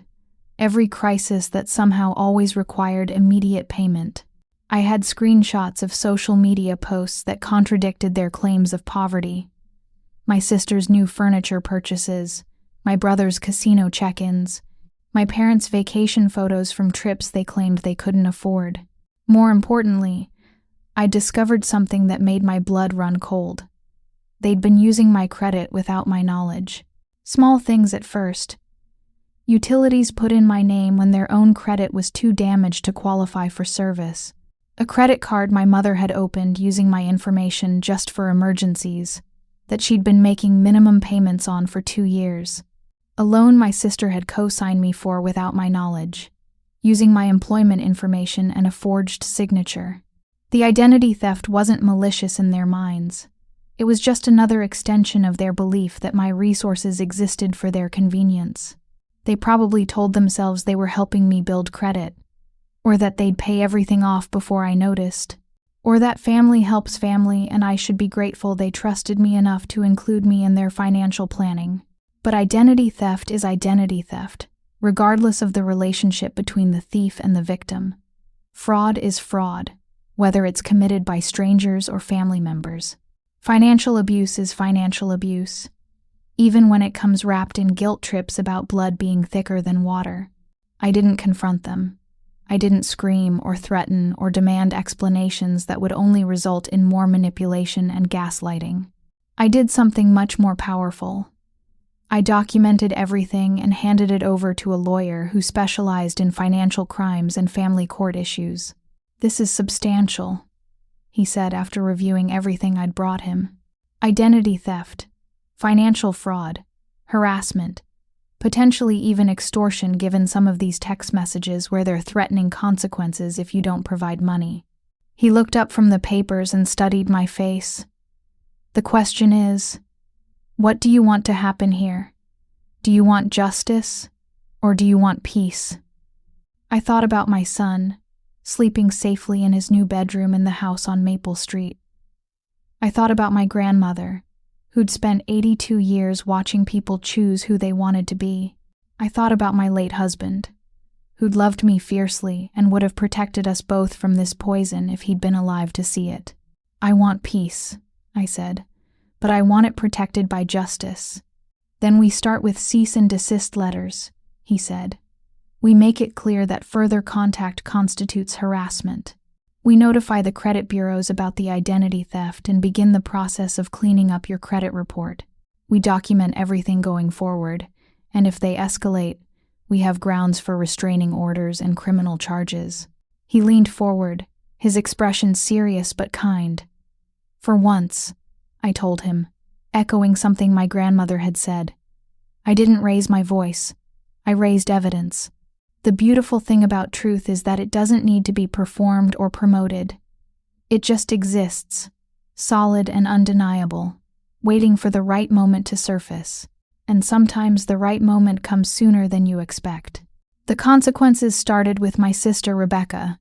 every crisis that somehow always required immediate payment. I had screenshots of social media posts that contradicted their claims of poverty. My sister's new furniture purchases, my brother's casino check-ins, my parents' vacation photos from trips they claimed they couldn't afford. More importantly, I discovered something that made my blood run cold. They'd been using my credit without my knowledge. Small things at first. Utilities put in my name when their own credit was too damaged to qualify for service. A credit card my mother had opened using my information just for emergencies, that she'd been making minimum payments on for 2 years. A loan my sister had co-signed me for without my knowledge, using my employment information and a forged signature. The identity theft wasn't malicious in their minds. It was just another extension of their belief that my resources existed for their convenience. They probably told themselves they were helping me build credit, or that they'd pay everything off before I noticed, or that family helps family and I should be grateful they trusted me enough to include me in their financial planning. But identity theft is identity theft, regardless of the relationship between the thief and the victim. Fraud is fraud, whether it's committed by strangers or family members. Financial abuse is financial abuse, even when it comes wrapped in guilt trips about blood being thicker than water. I didn't confront them. I didn't scream or threaten or demand explanations that would only result in more manipulation and gaslighting. I did something much more powerful. I documented everything and handed it over to a lawyer who specialized in financial crimes and family court issues. "This is substantial," he said after reviewing everything I'd brought him. "Identity theft, financial fraud, harassment, potentially even extortion given some of these text messages where they're threatening consequences if you don't provide money." He looked up from the papers and studied my face. "The question is, what do you want to happen here? Do you want justice, or do you want peace?" I thought about my son, sleeping safely in his new bedroom in the house on Maple Street. I thought about my grandmother, who'd spent 82 years watching people choose who they wanted to be. I thought about my late husband, who'd loved me fiercely and would have protected us both from this poison if he'd been alive to see it. "I want peace," I said, "but I want it protected by justice." "Then we start with cease and desist letters," he said. "We make it clear that further contact constitutes harassment. We notify the credit bureaus about the identity theft and begin the process of cleaning up your credit report. We document everything going forward, and if they escalate, we have grounds for restraining orders and criminal charges." He leaned forward, his expression serious but kind. "For once," I told him, echoing something my grandmother had said. "I didn't raise my voice. I raised evidence. The beautiful thing about truth is that it doesn't need to be performed or promoted. It just exists, solid and undeniable, waiting for the right moment to surface. And sometimes the right moment comes sooner than you expect." The consequences started with my sister Rebecca.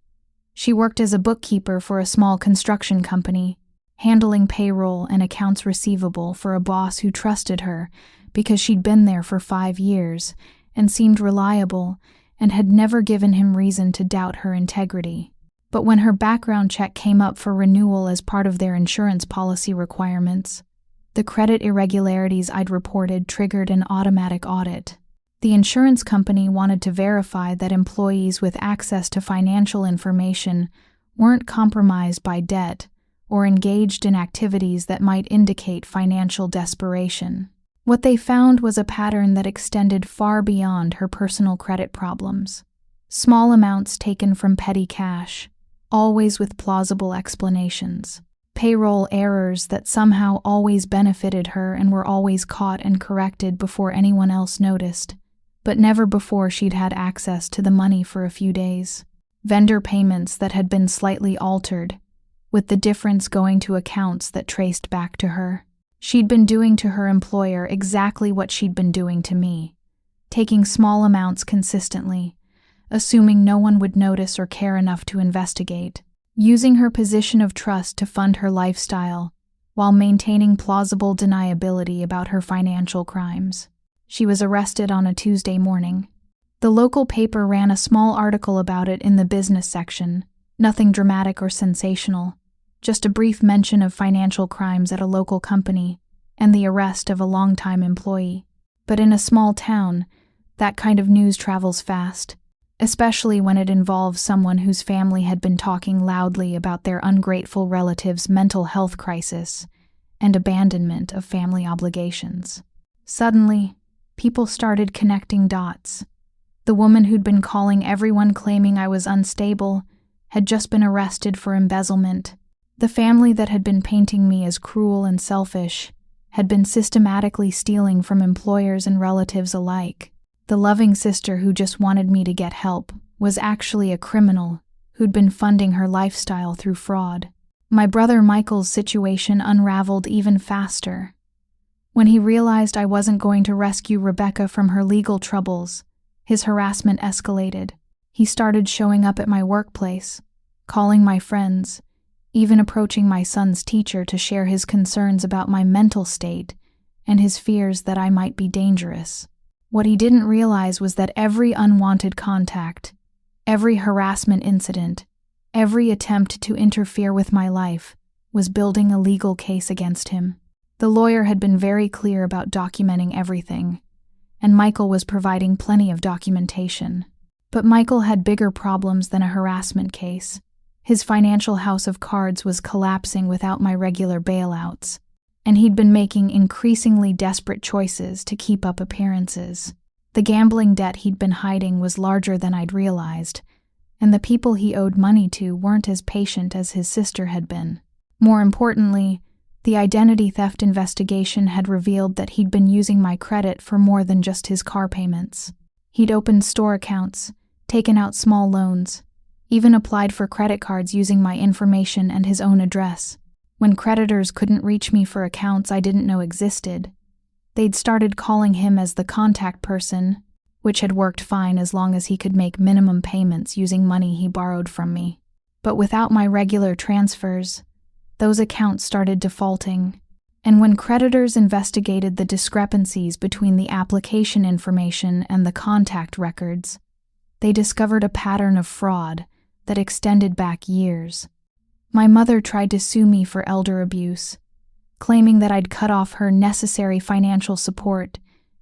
She worked as a bookkeeper for a small construction company, handling payroll and accounts receivable for a boss who trusted her because she'd been there for 5 years and seemed reliable and had never given him reason to doubt her integrity. But when her background check came up for renewal as part of their insurance policy requirements, the credit irregularities I'd reported triggered an automatic audit. The insurance company wanted to verify that employees with access to financial information weren't compromised by debt or engaged in activities that might indicate financial desperation. What they found was a pattern that extended far beyond her personal credit problems. Small amounts taken from petty cash, always with plausible explanations. Payroll errors that somehow always benefited her and were always caught and corrected before anyone else noticed, but never before she'd had access to the money for a few days. Vendor payments that had been slightly altered, with the difference going to accounts that traced back to her. She'd been doing to her employer exactly what she'd been doing to me, taking small amounts consistently, assuming no one would notice or care enough to investigate, using her position of trust to fund her lifestyle while maintaining plausible deniability about her financial crimes. She was arrested on a Tuesday morning. The local paper ran a small article about it in the business section, nothing dramatic or sensational, just a brief mention of financial crimes at a local company and the arrest of a longtime employee. But in a small town, that kind of news travels fast, especially when it involves someone whose family had been talking loudly about their ungrateful relative's mental health crisis and abandonment of family obligations. Suddenly, people started connecting dots. The woman who'd been calling everyone claiming I was unstable had just been arrested for embezzlement. The family that had been painting me as cruel and selfish had been systematically stealing from employers and relatives alike. The loving sister who just wanted me to get help was actually a criminal who'd been funding her lifestyle through fraud. My brother Michael's situation unraveled even faster. When he realized I wasn't going to rescue Rebecca from her legal troubles, his harassment escalated. He started showing up at my workplace, calling my friends, even approaching my son's teacher to share his concerns about my mental state and his fears that I might be dangerous. What he didn't realize was that every unwanted contact, every harassment incident, every attempt to interfere with my life was building a legal case against him. The lawyer had been very clear about documenting everything, and Michael was providing plenty of documentation. But Michael had bigger problems than a harassment case. His financial house of cards was collapsing without my regular bailouts, and he'd been making increasingly desperate choices to keep up appearances. The gambling debt he'd been hiding was larger than I'd realized, and the people he owed money to weren't as patient as his sister had been. More importantly, the identity theft investigation had revealed that he'd been using my credit for more than just his car payments. He'd opened store accounts, taken out small loans, even applied for credit cards using my information and his own address. When creditors couldn't reach me for accounts I didn't know existed, they'd started calling him as the contact person, which had worked fine as long as he could make minimum payments using money he borrowed from me. But without my regular transfers, those accounts started defaulting, and when creditors investigated the discrepancies between the application information and the contact records, they discovered a pattern of fraud that extended back years. My mother tried to sue me for elder abuse, claiming that I'd cut off her necessary financial support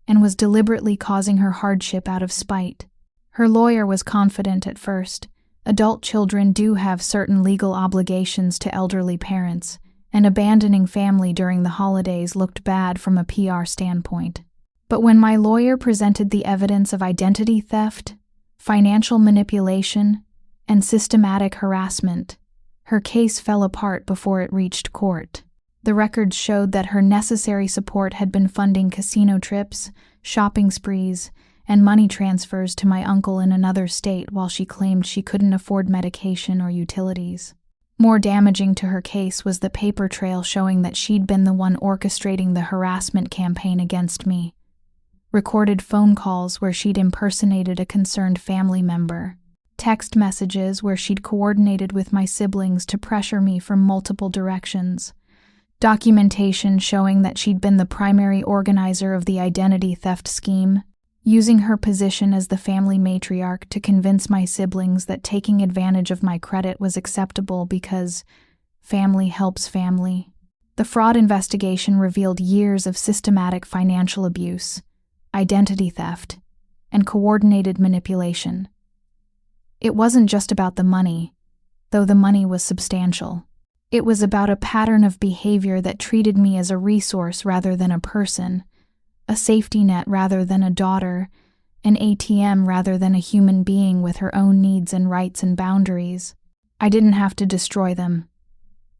and was deliberately causing her hardship out of spite. Her lawyer was confident at first. Adult children do have certain legal obligations to elderly parents, and abandoning family during the holidays looked bad from a PR standpoint. But when my lawyer presented the evidence of identity theft, financial manipulation, and systematic harassment, her case fell apart before it reached court. The records showed that her necessary support had been funding casino trips, shopping sprees, and money transfers to my uncle in another state while she claimed she couldn't afford medication or utilities. More damaging to her case was the paper trail showing that she'd been the one orchestrating the harassment campaign against me. Recorded phone calls where she'd impersonated a concerned family member. Text messages where she'd coordinated with my siblings to pressure me from multiple directions. Documentation showing that she'd been the primary organizer of the identity theft scheme, using her position as the family matriarch to convince my siblings that taking advantage of my credit was acceptable because family helps family. The fraud investigation revealed years of systematic financial abuse, identity theft, and coordinated manipulation. It wasn't just about the money, though the money was substantial. It was about a pattern of behavior that treated me as a resource rather than a person, a safety net rather than a daughter, an ATM rather than a human being with her own needs and rights and boundaries. I didn't have to destroy them.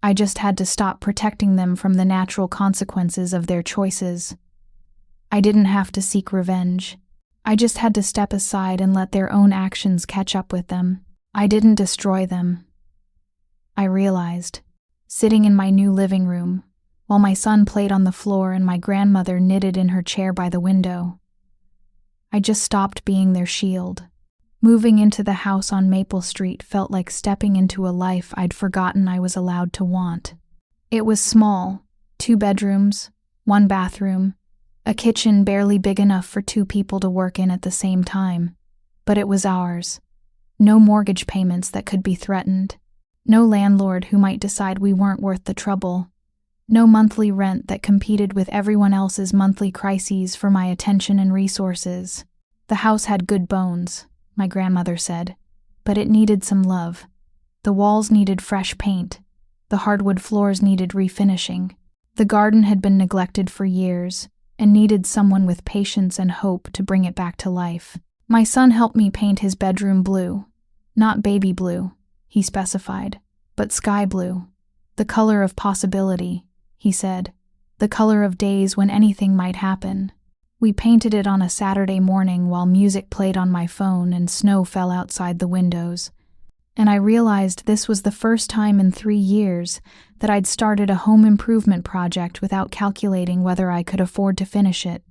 I just had to stop protecting them from the natural consequences of their choices. I didn't have to seek revenge. I just had to step aside and let their own actions catch up with them. I didn't destroy them. I realized, sitting in my new living room, while my son played on the floor and my grandmother knitted in her chair by the window. I just stopped being their shield. Moving into the house on Maple Street felt like stepping into a life I'd forgotten I was allowed to want. It was small, 2 bedrooms, 1 bathroom, A kitchen barely big enough for 2 people to work in at the same time. But it was ours. No mortgage payments that could be threatened. No landlord who might decide we weren't worth the trouble. No monthly rent that competed with everyone else's monthly crises for my attention and resources. The house had good bones, my grandmother said, but it needed some love. The walls needed fresh paint. The hardwood floors needed refinishing. The garden had been neglected for years and needed someone with patience and hope to bring it back to life. My son helped me paint his bedroom blue. Not baby blue, he specified, but sky blue. The color of possibility, he said. The color of days when anything might happen. We painted it on a Saturday morning while music played on my phone and snow fell outside the windows. And I realized this was the first time in 3 years that I'd started a home improvement project without calculating whether I could afford to finish it.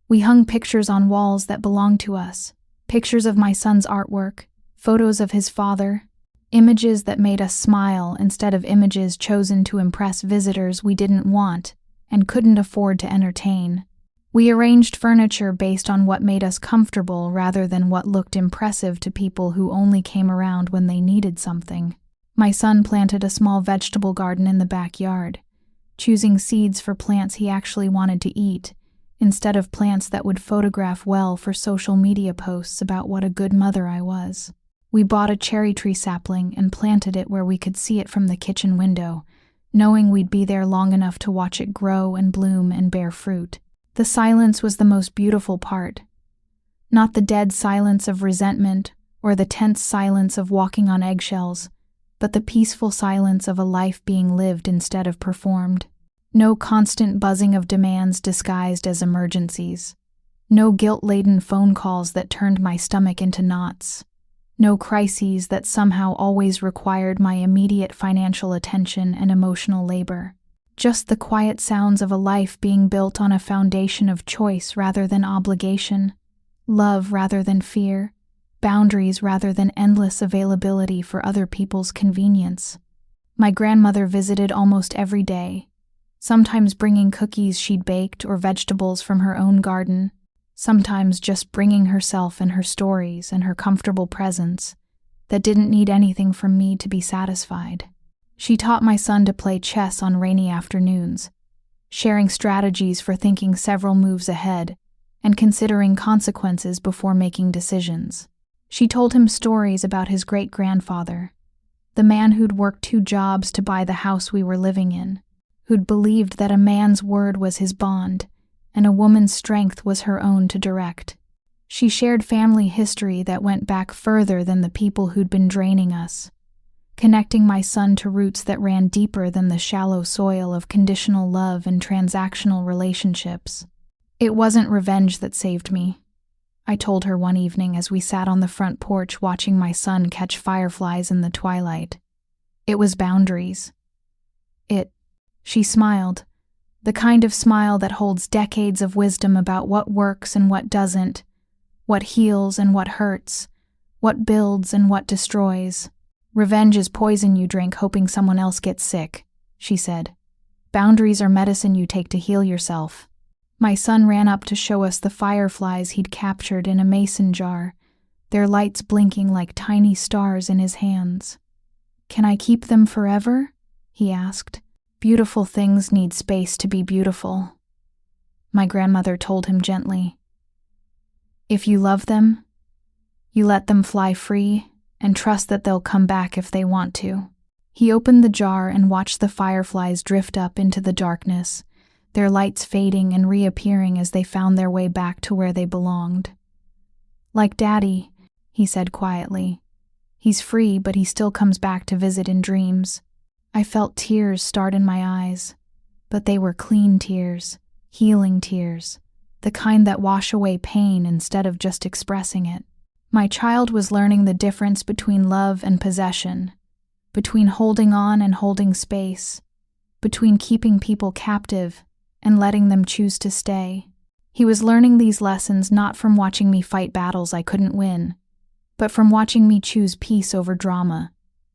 We hung pictures on walls that belonged to us, pictures of my son's artwork, photos of his father, images that made us smile instead of images chosen to impress visitors we didn't want and couldn't afford to entertain. We arranged furniture based on what made us comfortable rather than what looked impressive to people who only came around when they needed something. My son planted a small vegetable garden in the backyard, choosing seeds for plants he actually wanted to eat, instead of plants that would photograph well for social media posts about what a good mother I was. We bought a cherry tree sapling and planted it where we could see it from the kitchen window, knowing we'd be there long enough to watch it grow and bloom and bear fruit. The silence was the most beautiful part. Not the dead silence of resentment or the tense silence of walking on eggshells, but the peaceful silence of a life being lived instead of performed. No constant buzzing of demands disguised as emergencies. No guilt-laden phone calls that turned my stomach into knots. No crises that somehow always required my immediate financial attention and emotional labor. Just the quiet sounds of a life being built on a foundation of choice rather than obligation, love rather than fear, boundaries rather than endless availability for other people's convenience. My grandmother visited almost every day, sometimes bringing cookies she'd baked or vegetables from her own garden, sometimes just bringing herself and her stories and her comfortable presence that didn't need anything from me to be satisfied. She taught my son to play chess on rainy afternoons, sharing strategies for thinking several moves ahead and considering consequences before making decisions. She told him stories about his great-grandfather, the man who'd worked 2 jobs to buy the house we were living in, who'd believed that a man's word was his bond and a woman's strength was her own to direct. She shared family history that went back further than the people who'd been draining us, connecting my son to roots that ran deeper than the shallow soil of conditional love and transactional relationships. It wasn't revenge that saved me, I told her one evening as we sat on the front porch watching my son catch fireflies in the twilight. It was boundaries. She smiled, the kind of smile that holds decades of wisdom about what works and what doesn't, what heals and what hurts, what builds and what destroys. Revenge is poison you drink hoping someone else gets sick, she said. Boundaries are medicine you take to heal yourself. My son ran up to show us the fireflies he'd captured in a mason jar, their lights blinking like tiny stars in his hands. Can I keep them forever? He asked. Beautiful things need space to be beautiful. My grandmother told him gently. If you love them, you let them fly free and trust that they'll come back if they want to. He opened the jar and watched the fireflies drift up into the darkness, their lights fading and reappearing as they found their way back to where they belonged. Like Daddy, he said quietly. He's free, but he still comes back to visit in dreams. I felt tears start in my eyes, but they were clean tears, healing tears, the kind that wash away pain instead of just expressing it. My child was learning the difference between love and possession, between holding on and holding space, between keeping people captive and letting them choose to stay. He was learning these lessons not from watching me fight battles I couldn't win, but from watching me choose peace over drama,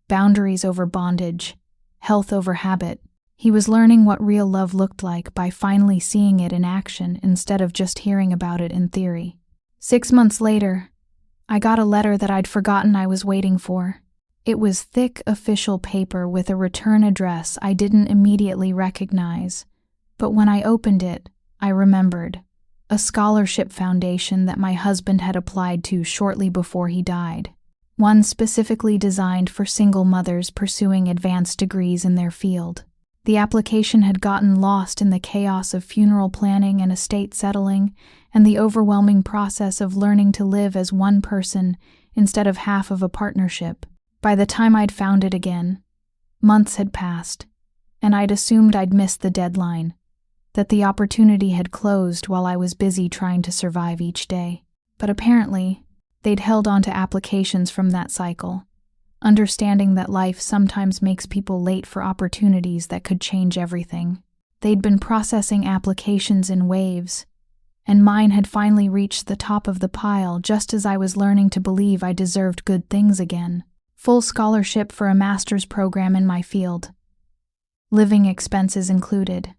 boundaries over bondage, health over habit. He was learning what real love looked like by finally seeing it in action instead of just hearing about it in theory. 6 months later, I got a letter that I'd forgotten I was waiting for. It was thick official paper with a return address I didn't immediately recognize, but when I opened it, I remembered. A scholarship foundation that my husband had applied to shortly before he died. One specifically designed for single mothers pursuing advanced degrees in their field. The application had gotten lost in the chaos of funeral planning and estate settling, and the overwhelming process of learning to live as one person instead of half of a partnership. By the time I'd found it again, months had passed, and I'd assumed I'd missed the deadline, that the opportunity had closed while I was busy trying to survive each day. But apparently, they'd held on to applications from that cycle, understanding that life sometimes makes people late for opportunities that could change everything. They'd been processing applications in waves, and mine had finally reached the top of the pile just as I was learning to believe I deserved good things again. Full scholarship for a master's program in my field. Living expenses included.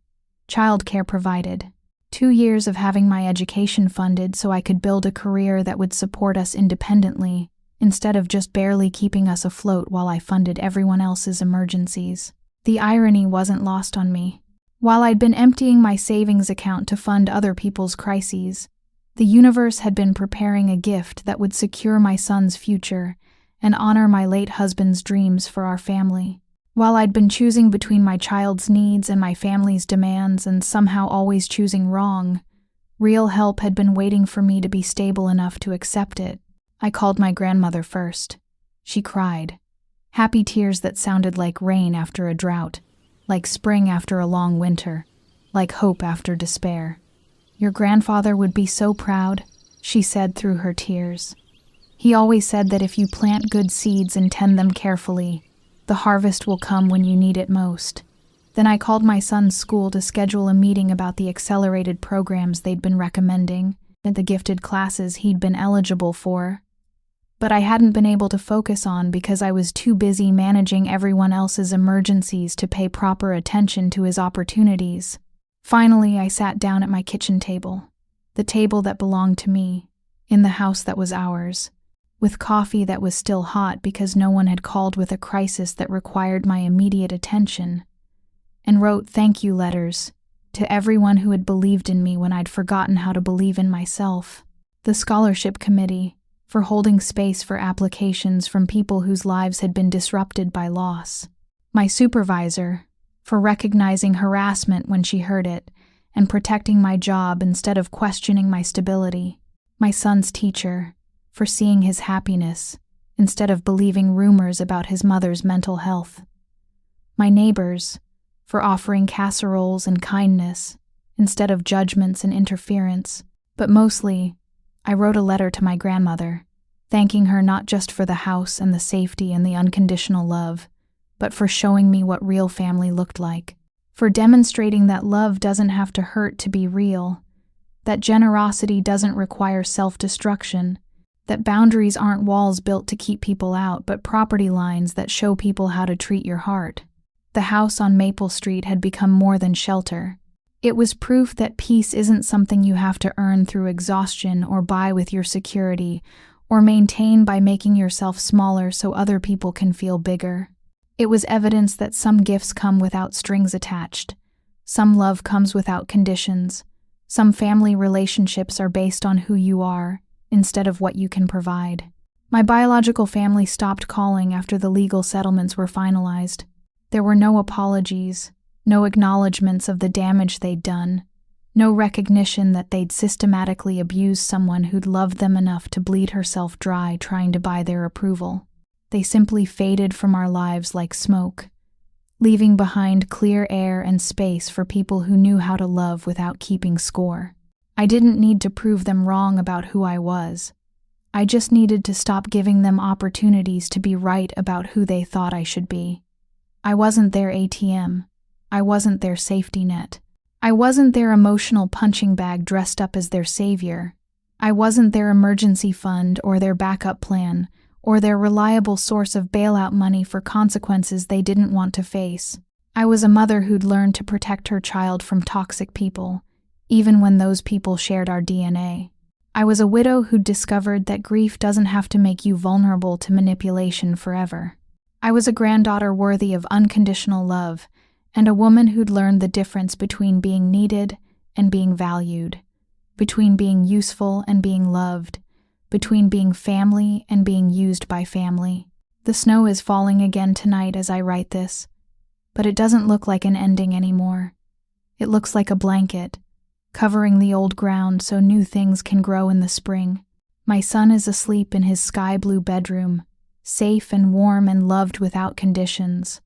Childcare provided. 2 years of having my education funded so I could build a career that would support us independently, instead of just barely keeping us afloat while I funded everyone else's emergencies. The irony wasn't lost on me. While I'd been emptying my savings account to fund other people's crises, the universe had been preparing a gift that would secure my son's future and honor my late husband's dreams for our family. While I'd been choosing between my child's needs and my family's demands and somehow always choosing wrong, real help had been waiting for me to be stable enough to accept it. I called my grandmother first. She cried. Happy tears that sounded like rain after a drought, like spring after a long winter, like hope after despair. Your grandfather would be so proud, she said through her tears. He always said that if you plant good seeds and tend them carefully, the harvest will come when you need it most. Then I called my son's school to schedule a meeting about the accelerated programs they'd been recommending and the gifted classes he'd been eligible for. But I hadn't been able to focus on because I was too busy managing everyone else's emergencies to pay proper attention to his opportunities. Finally, I sat down at my kitchen table, the table that belonged to me, in the house that was ours, with coffee that was still hot because no one had called with a crisis that required my immediate attention, and wrote thank you letters to everyone who had believed in me when I'd forgotten how to believe in myself. The scholarship committee, for holding space for applications from people whose lives had been disrupted by loss. My supervisor, for recognizing harassment when she heard it and protecting my job instead of questioning my stability. My son's teacher, for seeing his happiness instead of believing rumors about his mother's mental health. My neighbors, for offering casseroles and kindness instead of judgments and interference. But mostly, I wrote a letter to my grandmother, thanking her not just for the house and the safety and the unconditional love, but for showing me what real family looked like, for demonstrating that love doesn't have to hurt to be real, that generosity doesn't require self-destruction, that boundaries aren't walls built to keep people out, but property lines that show people how to treat your heart. The house on Maple Street had become more than shelter. It was proof that peace isn't something you have to earn through exhaustion or buy with your security, or maintain by making yourself smaller so other people can feel bigger. It was evidence that some gifts come without strings attached. Some love comes without conditions. Some family relationships are based on who you are, instead of what you can provide. My biological family stopped calling after the legal settlements were finalized. There were no apologies, no acknowledgments of the damage they'd done, no recognition that they'd systematically abused someone who'd loved them enough to bleed herself dry trying to buy their approval. They simply faded from our lives like smoke, leaving behind clear air and space for people who knew how to love without keeping score. I didn't need to prove them wrong about who I was. I just needed to stop giving them opportunities to be right about who they thought I should be. I wasn't their ATM. I wasn't their safety net. I wasn't their emotional punching bag dressed up as their savior. I wasn't their emergency fund or their backup plan or their reliable source of bailout money for consequences they didn't want to face. I was a mother who'd learned to protect her child from toxic people, even when those people shared our DNA. I was a widow who'd discovered that grief doesn't have to make you vulnerable to manipulation forever. I was a granddaughter worthy of unconditional love, and a woman who'd learned the difference between being needed and being valued, between being useful and being loved, between being family and being used by family. The snow is falling again tonight as I write this, but it doesn't look like an ending anymore. It looks like a blanket, covering the old ground so new things can grow in the spring. My son is asleep in his sky-blue bedroom, safe and warm and loved without conditions,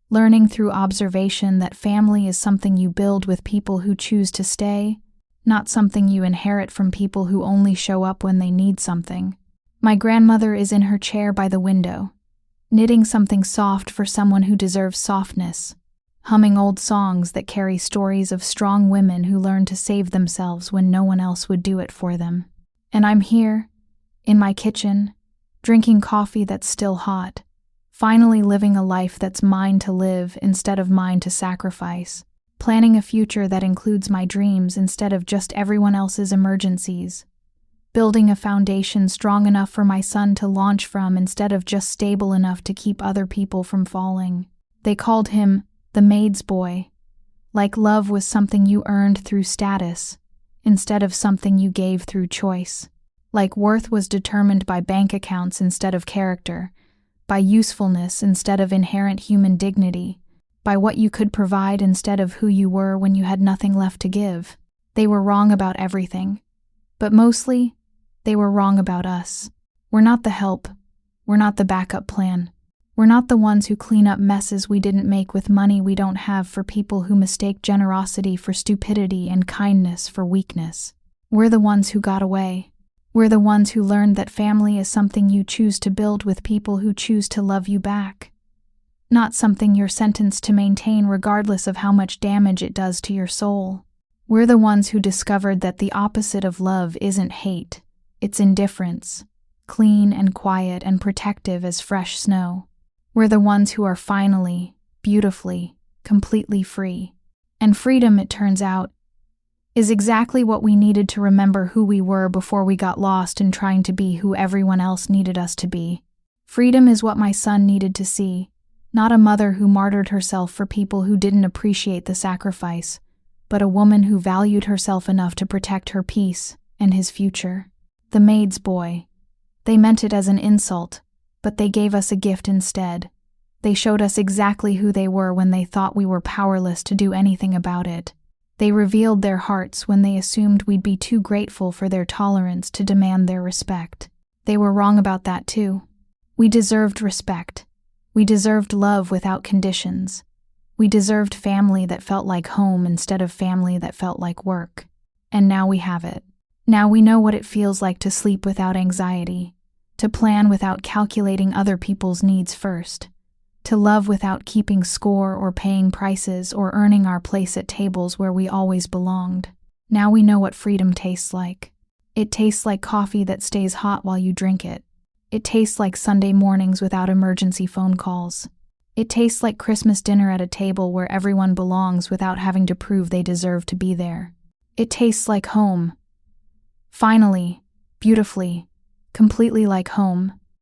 learning through observation that family is something you build with people who choose to stay, not something you inherit from people who only show up when they need something. My grandmother is in her chair by the window, knitting something soft for someone who deserves softness, humming old songs that carry stories of strong women who learned to save themselves when no one else would do it for them. And I'm here, in my kitchen, drinking coffee that's still hot, finally living a life that's mine to live instead of mine to sacrifice, planning a future that includes my dreams instead of just everyone else's emergencies, building a foundation strong enough for my son to launch from instead of just stable enough to keep other people from falling. They called him the Maid's boy, like love was something you earned through status instead of something you gave through choice, like worth was determined by bank accounts instead of character, by usefulness instead of inherent human dignity, by what you could provide instead of who you were when you had nothing left to give. They were wrong about everything, but mostly, they were wrong about us. We're not the help. We're not the backup plan. We're not the ones who clean up messes we didn't make with money we don't have for people who mistake generosity for stupidity and kindness for weakness. We're the ones who got away. We're the ones who learned that family is something you choose to build with people who choose to love you back, not something you're sentenced to maintain regardless of how much damage it does to your soul. We're the ones who discovered that the opposite of love isn't hate, it's indifference, clean and quiet and protective as fresh snow. We're the ones who are finally, beautifully, completely free. And freedom, it turns out, is exactly what we needed to remember who we were before we got lost in trying to be who everyone else needed us to be. Freedom is what my son needed to see, not a mother who martyred herself for people who didn't appreciate the sacrifice, but a woman who valued herself enough to protect her peace and his future. The Maid's boy. They meant it as an insult, but they gave us a gift instead. They showed us exactly who they were when they thought we were powerless to do anything about it. They revealed their hearts when they assumed we'd be too grateful for their tolerance to demand their respect. They were wrong about that too. We deserved respect. We deserved love without conditions. We deserved family that felt like home instead of family that felt like work. And now we have it. Now we know what it feels like to sleep without anxiety, to plan without calculating other people's needs first, to love without keeping score or paying prices or earning our place at tables where we always belonged. Now we know what freedom tastes like. It tastes like coffee that stays hot while you drink it. It tastes like Sunday mornings without emergency phone calls. It tastes like Christmas dinner at a table where everyone belongs without having to prove they deserve to be there. It tastes like home. Finally, beautifully, completely like home.